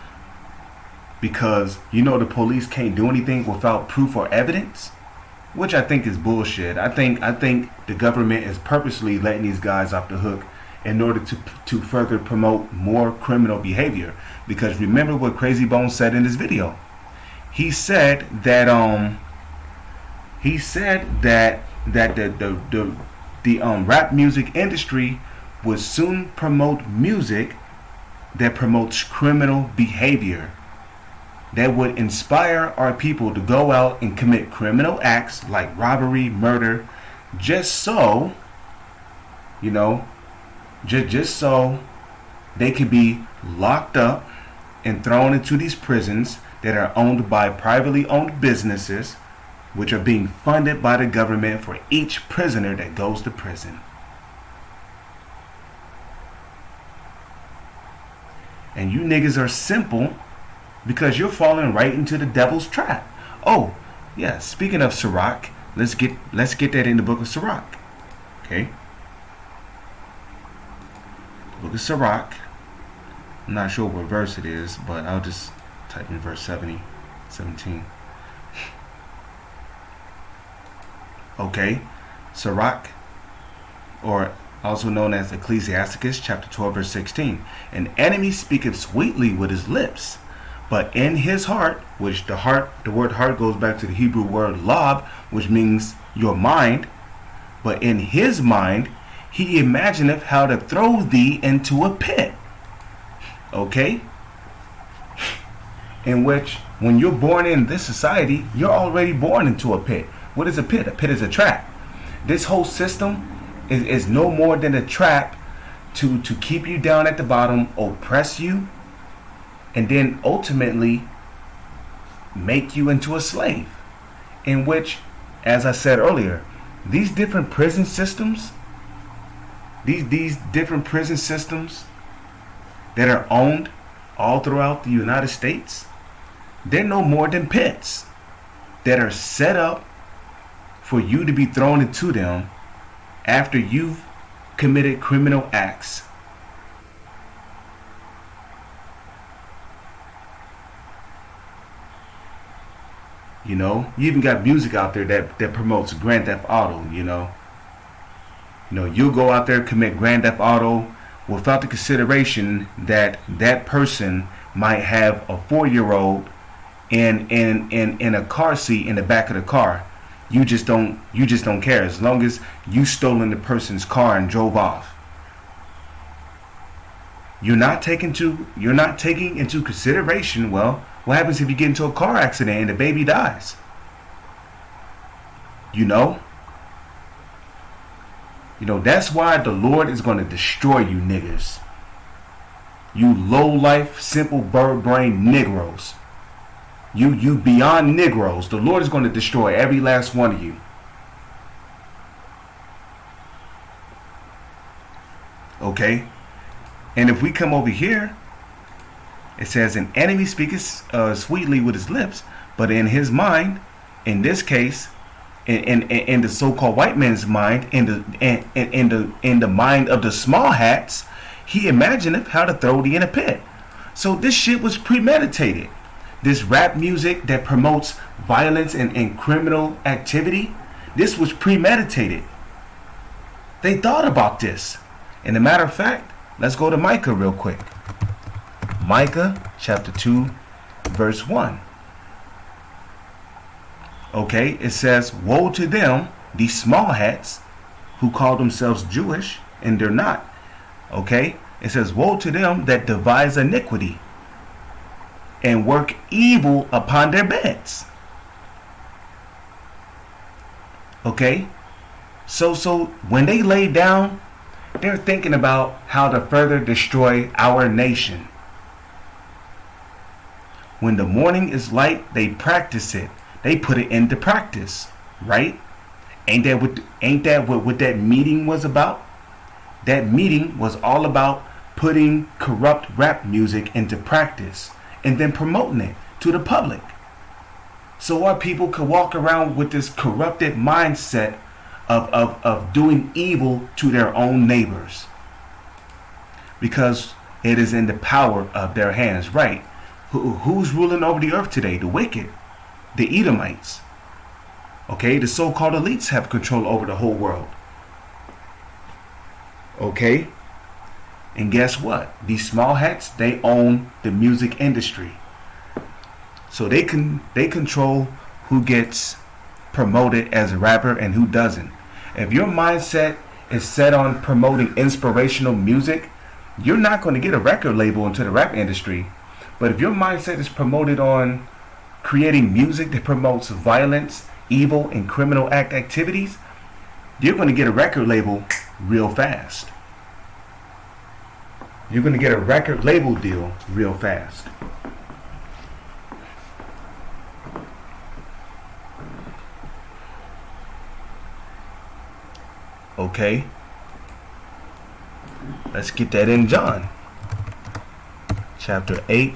[SPEAKER 1] Because you know the police can't do anything without proof or evidence? Which I think is bullshit. I think the government is purposely letting these guys off the hook in order to further promote more criminal behavior. Because remember what Crazy Bones said in this video. He said that the rap music industry would soon promote music that promotes criminal behavior, that would inspire our people to go out and commit criminal acts like robbery, murder, just so, you know, just so they could be locked up and thrown into these prisons that are owned by privately owned businesses, which are being funded by the government for each prisoner that goes to prison. And you niggas are simple because you're falling right into the devil's trap. Oh, yeah, speaking of Sirach, let's get that in the book of Sirach. Okay? The book of Sirach. I'm not sure what verse it is, but I'll just type in verse 17. Okay? Sirach, or also known as Ecclesiasticus, chapter 12, verse 16. An enemy speaketh sweetly with his lips, but in his heart, which the word heart goes back to the Hebrew word lab, which means your mind, but in his mind, he imagineth how to throw thee into a pit. Okay? In which, when you're born in this society, you're already born into a pit. What is a pit? A pit is a trap. This whole system is no more than a trap to keep you down at the bottom, oppress you, and then ultimately make you into a slave. In which, as I said earlier, these different prison systems, these different prison systems that are owned all throughout the United States, they're no more than pits that are set up for you to be thrown into them after you've committed criminal acts. You know, you even got music out there that promotes Grand Theft Auto. You know, you go out there commit Grand Theft Auto without the consideration that that person might have a 4-year-old in a car seat in the back of the car. You just don't care as long as you stolen the person's car and drove off. You're not taking into consideration, well, what happens if you get into a car accident and the baby dies? You know, that's why the Lord is going to destroy you niggas. You low life, simple bird brain Negroes. You beyond Negroes. The Lord is going to destroy every last one of you. Okay? And if we come over here, it says, an enemy speaketh sweetly with his lips, but in his mind, in this case, in the so-called white man's mind, in the mind of the small hats, he imagineth how to throw thee in a pit. So this shit was premeditated. This rap music that promotes violence and criminal activity, this was premeditated. They thought about this. And a matter of fact, let's go to Micah real quick. Micah chapter 2, verse 1. Okay, it says, woe to them, these small hats, who call themselves Jewish, and they're not. Okay, it says, woe to them that devise iniquity, and work evil upon their beds. Okay, so when they lay down, they're thinking about how to further destroy our nation. When the morning is light, they practice it. They put it into practice, right? Ain't that what that meeting was about? That meeting was all about putting corrupt rap music into practice and then promoting it to the public. So our people could walk around with this corrupted mindset of doing evil to their own neighbors. Because it is in the power of their hands, right? Who's ruling over the earth today? The wicked, the Edomites. Okay, the so-called elites have control over the whole world. Okay, and guess what? These small hats, they own the music industry. So they control who gets promoted as a rapper and who doesn't. If your mindset is set on promoting inspirational music, you're not going to get a record label into the rap industry. But if your mindset is promoted on creating music that promotes violence, evil, and criminal act activities, you're going to get a record label real fast. You're going to get a record label deal real fast. Okay. Let's get that in John. Chapter 8,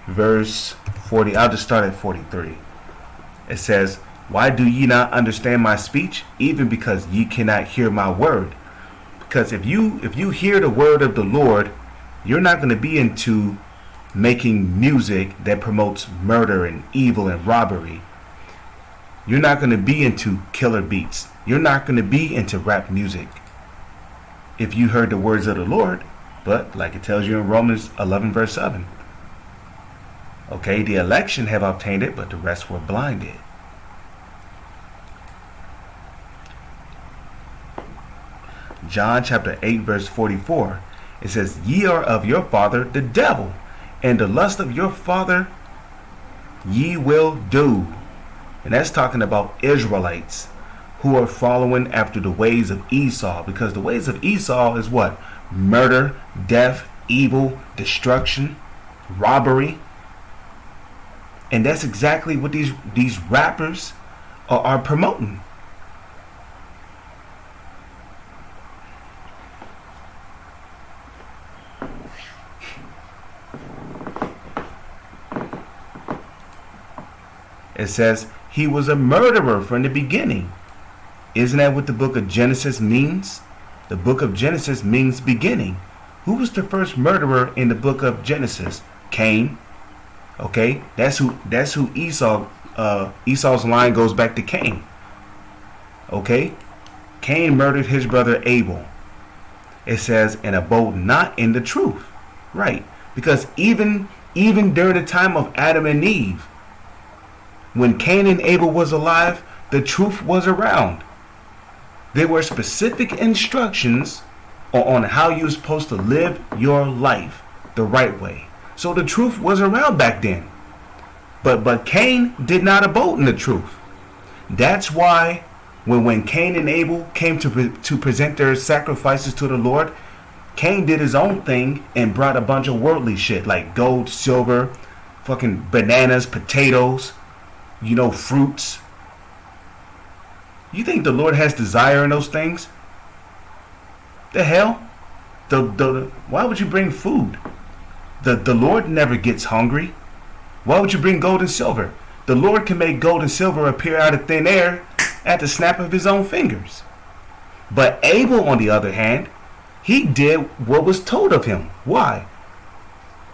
[SPEAKER 1] verse 40. I'll just start at 43. It says, why do ye not understand my speech? Even because ye cannot hear my word. Because if you hear the word of the Lord, you're not going to be into making music that promotes murder and evil and robbery. You're not going to be into killer beats. You're not going to be into rap music if you heard the words of the Lord. But like it tells you in Romans 11 verse 7. Okay, the election have obtained it, but the rest were blinded. John chapter 8 verse 44. It says, ye are of your father the devil, and the lust of your father ye will do. And that's talking about Israelites who are following after the ways of Esau, because the ways of Esau is what? Murder, death, evil, destruction, robbery. And that's exactly what these rappers are promoting. It says he was a murderer from the beginning. Isn't that what the book of Genesis means? The book of Genesis means beginning. Who was the first murderer in the book of Genesis? Cain. Okay, that's who Esau Esau's line goes back to Cain. Okay? Cain murdered his brother Abel. It says, and abode not in the truth. Right. Because even during the time of Adam and Eve, when Cain and Abel was alive, the truth was around. There were specific instructions on how you were supposed to live your life the right way. So the truth was around back then. But Cain did not abode in the truth. That's why when Cain and Abel came to present their sacrifices to the Lord, Cain did his own thing and brought a bunch of worldly shit like gold, silver, fucking bananas, potatoes, fruits. You think the Lord has desire in those things? The hell? Why would you bring food? The Lord never gets hungry. Why would you bring gold and silver? The Lord can make gold and silver appear out of thin air at the snap of his own fingers. But Abel, on the other hand, he did what was told of him. Why?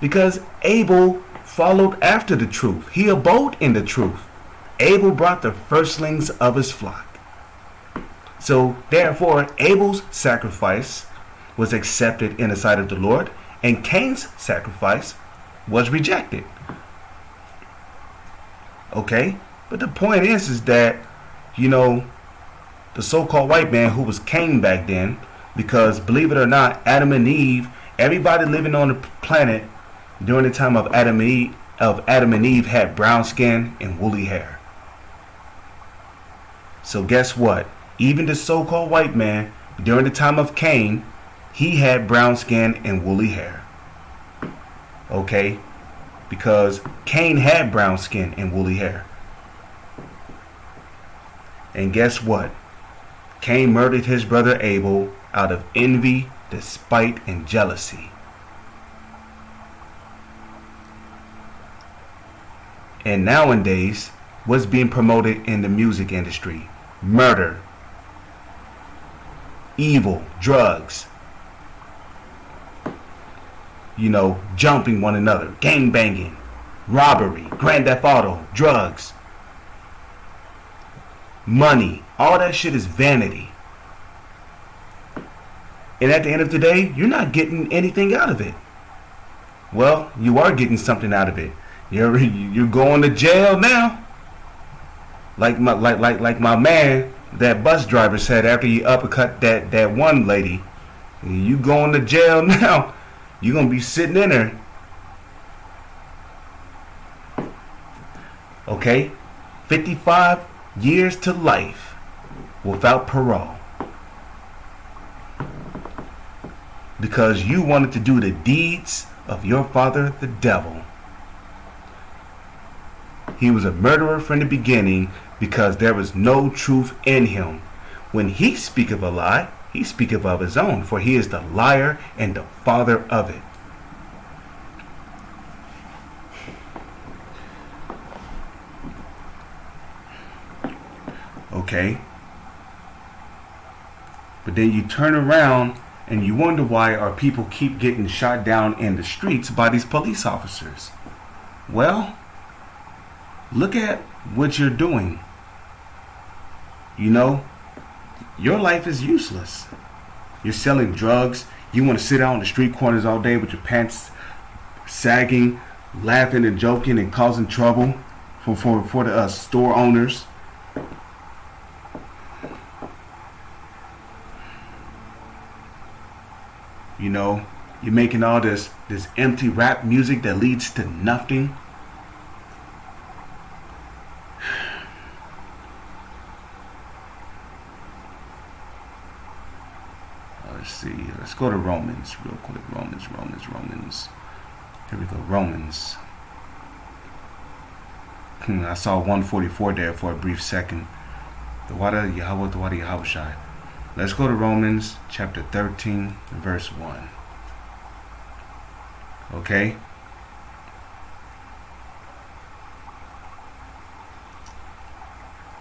[SPEAKER 1] Because Abel followed after the truth. He abode in the truth. Abel brought the firstlings of his flock. So, therefore, Abel's sacrifice was accepted in the sight of the Lord, and Cain's sacrifice was rejected. Okay? But the point is that, the so-called white man who was Cain back then, because believe it or not, Adam and Eve, everybody living on the planet during the time of Adam and Eve had brown skin and woolly hair. So guess what? Even the so-called white man during the time of Cain, he had brown skin and woolly hair. Okay? Because Cain had brown skin and woolly hair. And guess what? Cain murdered his brother Abel out of envy, despite, and jealousy. And nowadays, what's being promoted in the music industry? Murder, evil, drugs, jumping one another, gang banging, robbery, grand theft auto, drugs, money. All that shit is vanity. And at the end of the day, you're not getting anything out of it. Well, you are getting something out of it. You're going to jail now. Like my man, that bus driver said after he uppercut that one lady, you going to jail now. You're gonna be sitting in there. Okay? 55 years to life without parole. Because you wanted to do the deeds of your father, the devil. He was a murderer from the beginning because there was no truth in him. When he speaketh a lie, he speaketh of his own, for he is the liar and the father of it. Okay? But then you turn around and you wonder why our people keep getting shot down in the streets by these police officers. Well, look at what you're doing. Your life is useless. You're selling drugs. You want to sit out on the street corners all day with your pants sagging, laughing and joking and causing trouble for the store owners. You're making all this empty rap music that leads to nothing. Let's see. Let's go to Romans real quick. Romans. Here we go. Romans. I saw 144 there for a brief second. The water Yahweh, the water Yahweh. Let's go to Romans chapter 13, verse 1. Okay?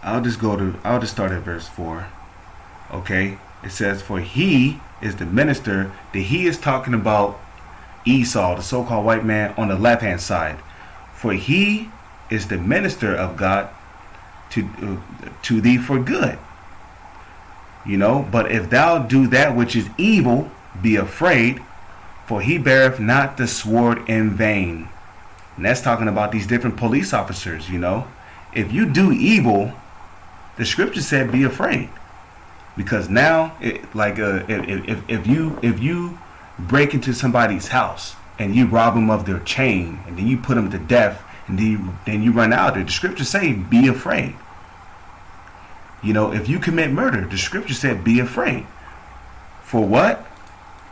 [SPEAKER 1] I'll just start at verse 4. Okay? It says, for he is the minister that he is talking about Esau, the so-called white man on the left-hand side. For he is the minister of God to thee for good. But if thou do that which is evil, be afraid, for he beareth not the sword in vain. And that's talking about these different police officers. If you do evil, the scripture said be afraid, because now if you break into somebody's house and you rob them of their chain and then you put them to death and then you run out there, the scripture say be afraid. If you commit murder, the scripture said be afraid. For what?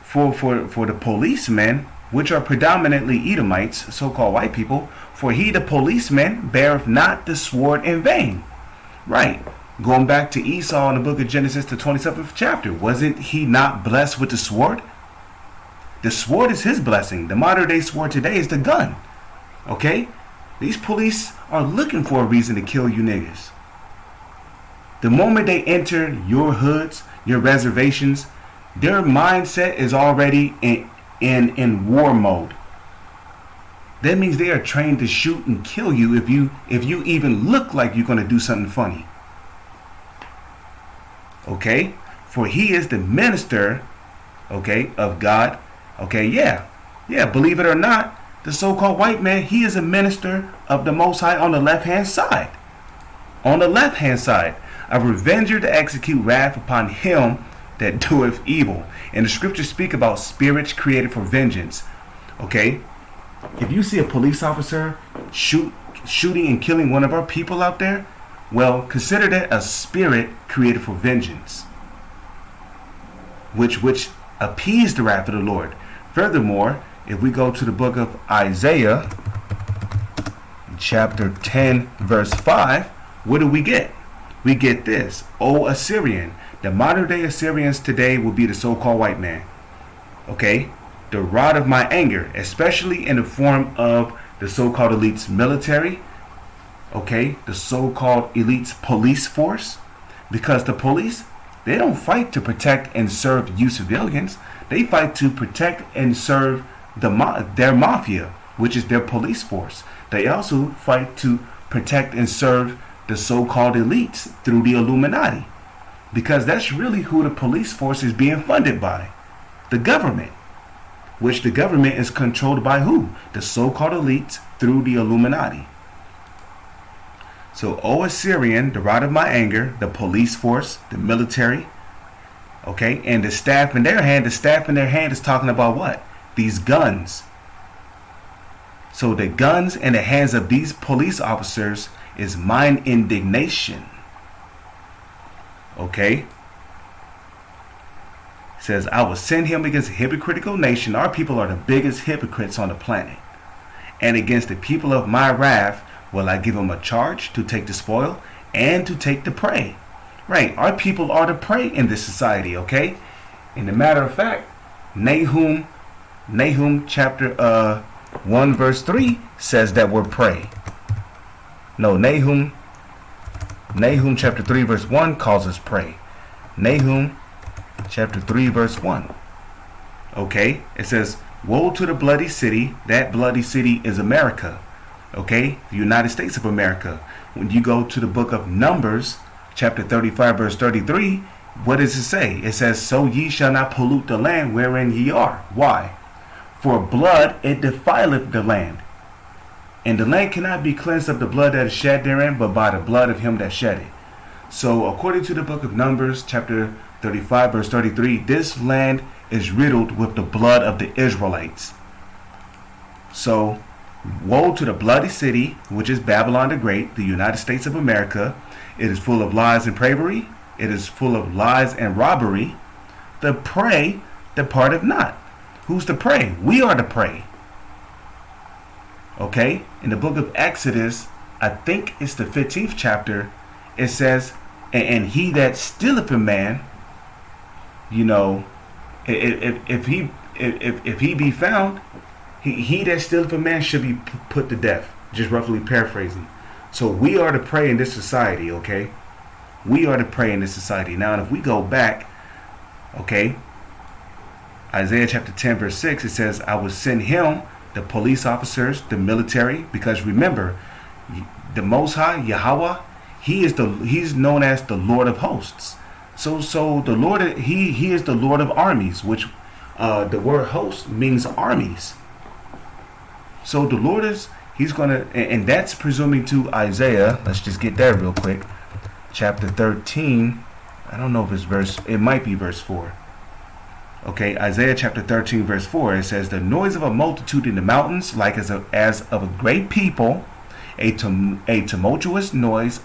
[SPEAKER 1] For the policemen, which are predominantly Edomites, so-called white people, for he, the policeman, beareth not the sword in vain. Right. Going back to Esau in the book of Genesis, the 27th chapter, wasn't he not blessed with the sword? The sword is his blessing. The modern day sword today is the gun. Okay? These police are looking for a reason to kill you niggas. The moment they enter your hoods, your reservations, their mindset is already in war mode. That means they are trained to shoot and kill you if you even look like you're going to do something funny. Okay? For he is the minister, okay, of God. Okay, yeah, believe it or not, the so-called white man, he is a minister of the Most High on the left-hand side. On the left-hand side, a revenger to execute wrath upon him that doeth evil. And the scriptures speak about spirits created for vengeance. Okay? If you see a police officer shooting and killing one of our people out there, well, consider that a spirit created for vengeance, which appeased the wrath of the Lord. Furthermore, if we go to the book of Isaiah, chapter 10, verse 5, what do we get? We get this: O Assyrian. The modern day Assyrians today will be the so-called white man. Okay? The rod of my anger, especially in the form of the so-called elites military. Okay? The so-called elites police force. Because the police, they don't fight to protect and serve you civilians. They fight to protect and serve their mafia, which is their police force. They also fight to protect and serve the so-called elites through the Illuminati, because that's really who the police force is being funded by, the government, which the government is controlled by who? The so-called elites through the Illuminati. So, O Assyrian, the rod of my anger, the police force, the military, okay, and the staff in their hand is talking about what? These guns. So the guns in the hands of these police officers is mine indignation. Okay? It says, I will send him against a hypocritical nation. Our people are the biggest hypocrites on the planet. And against the people of my wrath will I give him a charge to take the spoil and to take the prey. Right, our people are the prey in this society, okay? In the matter of fact, Nahum chapter 1 verse 3 says that we're prey. No, Nahum chapter 3 verse 1 calls us prey. Nahum chapter 3 verse 1. Okay, it says, woe to the bloody city. That bloody city is America. Okay, the United States of America. When you go to the book of Numbers, chapter 35 verse 33, what does it say? It says, so ye shall not pollute the land wherein ye are. Why? For blood it defileth the land. And the land cannot be cleansed of the blood that is shed therein, but by the blood of him that shed it. So according to the book of Numbers, chapter 35 verse 33, this land is riddled with the blood of the Israelites. So woe to the bloody city, which is Babylon the Great, the United States of America. It is full of lies and bravery. It is full of lies and robbery. The prey departeth not. Who's the prey? We are the prey. Okay? In the book of Exodus, I think it's the 15th chapter, it says, and he that stealeth a man, you know, if he be found, he that stealeth a man should be put to death. Just roughly paraphrasing. So we are the prey in this society, okay? We are the prey in this society. Now, if we go back, okay, Isaiah chapter 10 verse 6, it says, I will send him, the police officers, the military, because remember, The Most High, Yahweh, he's known as the Lord of Hosts. So the Lord, he is the Lord of armies, which the word host means armies. So the Lord he's gonna, and that's presuming to Isaiah. Let's just get that real quick. Chapter 13. I don't know if it's it might be verse 4. Okay, Isaiah chapter 13 verse 4, it says, the noise of a multitude in the mountains, like as of a great people, a tumultuous noise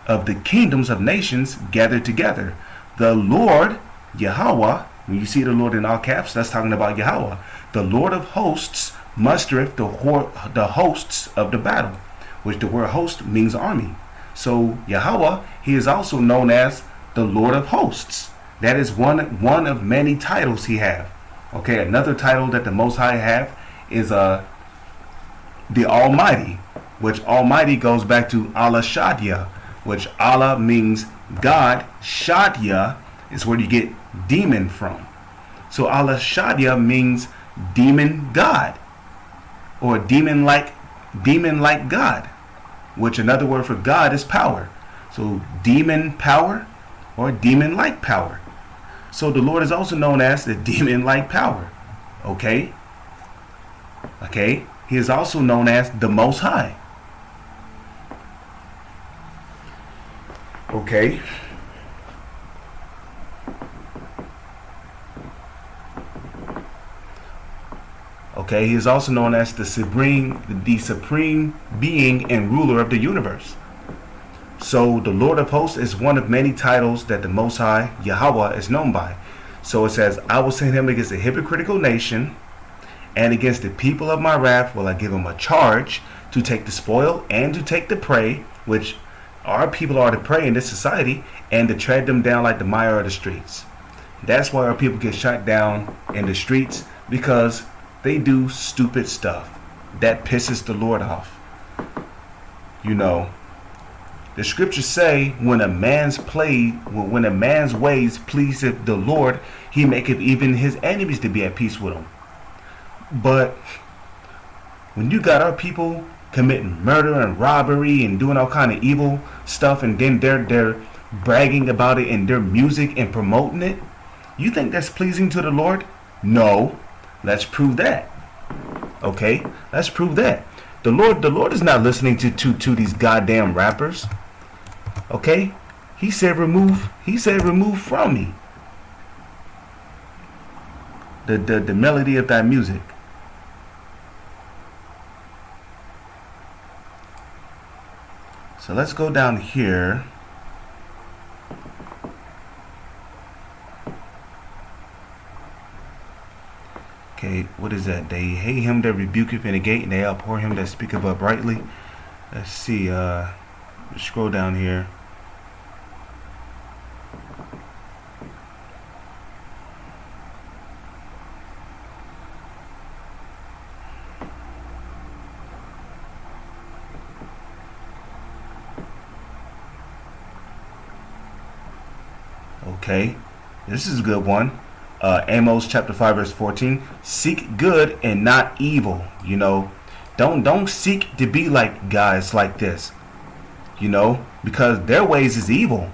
[SPEAKER 1] of the kingdoms of nations gathered together. The Lord, Yahweh, when you see the Lord in all caps, that's talking about Yahweh. The Lord of hosts mustereth the hosts of the battle, which the word host means army. So Yahweh, he is also known as the Lord of hosts. That is one of many titles he have. Okay, another title that the Most High have is the Almighty, which Almighty goes back to Allah Shadia, which Allah means God. Shadia is where you get demon from. So Allah Shadia means demon God, or demon like God, which another word for God is power. So demon power or demon like power. So the Lord is also known as the demon like power. Okay? He is also known as the Most High. Okay? Okay, he is also known as the supreme being and ruler of the universe. So the Lord of hosts is one of many titles that the Most High, Yahweh, is known by. So it says, I will send him against a hypocritical nation, and against the people of my wrath will I give him a charge to take the spoil and to take the prey, which our people are to prey in this society, and to tread them down like the mire of the streets. That's why our people get shot down in the streets, because they do stupid stuff that pisses the Lord off. You know, the scriptures say, when a man's ways pleaseth the Lord, he maketh even his enemies to be at peace with him. But when you got our people committing murder and robbery and doing all kind of evil stuff, and then they're bragging about it in their music and promoting it, you think that's pleasing to the Lord? No. Let's prove that. Okay, let's prove that. The Lord is not listening to these goddamn rappers. Okay? He said remove from me the melody of thy music. So let's go down here. Okay, what is that? They hate him that rebuketh in the gate, and they abhor him that speaketh uprightly. Let's see, scroll down here. Okay, this is a good one. Amos chapter 5 verse 14. Seek good and not evil. You know, don't seek to be like guys like this. You know, because their ways is evil.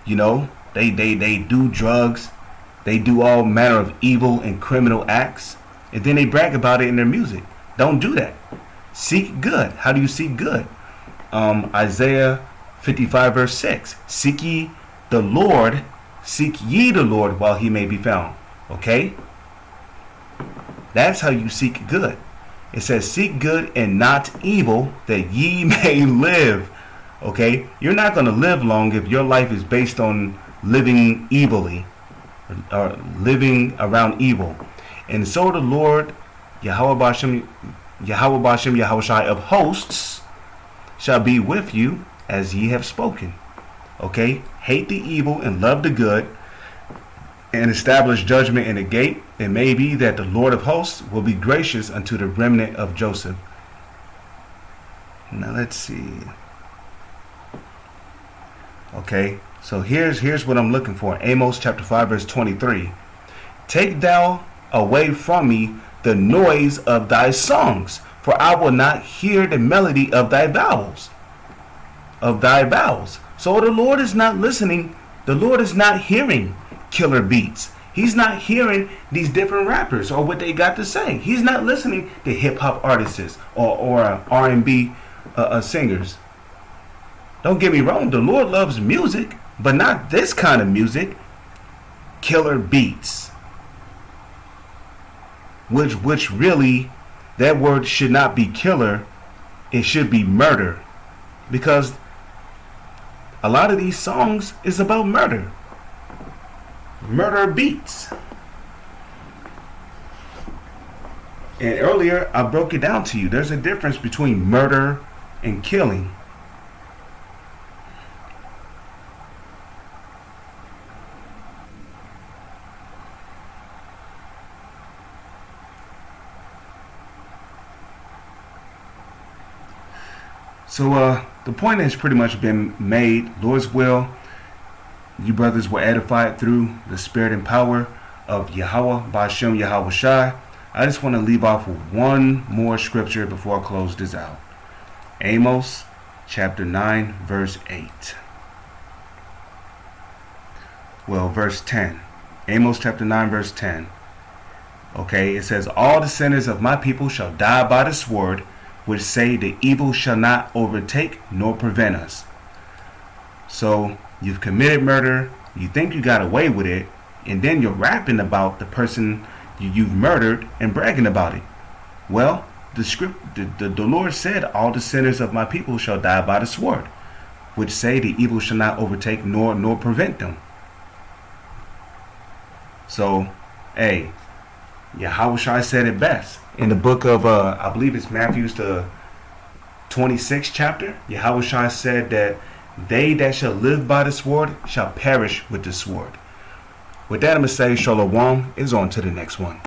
[SPEAKER 1] You know, they do drugs, they do all manner of evil and criminal acts, and then they brag about it in their music. Don't do that. Seek good. How do you seek good? Isaiah 55 verse 6. Seek ye the Lord. Seek ye the Lord while he may be found. Okay? That's how you seek good. It says, seek good and not evil, that ye may live. Okay? You're not going to live long if your life is based on living evilly, or living around evil. And so the Lord, Yahweh Bashem, Yahweh Shai of hosts, shall be with you as ye have spoken. Okay? Hate the evil and love the good, and establish judgment in the gate. It may be that the Lord of hosts will be gracious unto the remnant of Joseph. Now let's see. Okay, so here's what I'm looking for. Amos chapter 5 verse 23. Take thou away from me the noise of thy songs, for I will not hear the melody of thy vowels. Of thy vowels. So the Lord is not listening. The Lord is not hearing killer beats. He's not hearing these different rappers or what they got to say. He's not listening to hip hop artists or R&B singers. Don't get me wrong. The Lord loves music, but not this kind of music. Killer beats. Which really, that word should not be killer. It should be murder. Because a lot of these songs is about murder. Murder beats. And earlier I broke it down to you. There's a difference between murder and killing. So the point has pretty much been made. Lord's will, you brothers were edified through the spirit and power of Yahweh, Ba'ashem Yahweh Shai. I just want to leave off with one more scripture before I close this out. Amos chapter 9 verse 8. Well, verse 10. Amos chapter 9 verse 10. Okay, it says, all the sinners of my people shall die by the sword, which say the evil shall not overtake nor prevent us. So you've committed murder, you think you got away with it, and then you're rapping about the person you've murdered and bragging about it. Well, the Lord said, all the sinners of my people shall die by the sword, which say the evil shall not overtake nor prevent them. So, hey, Yahweh Shai said it best. In the book of, I believe it's Matthew's the 26th chapter, Yahweh Shai said that they that shall live by the sword shall perish with the sword. With that, I'm going to say Shalom is on to the next one.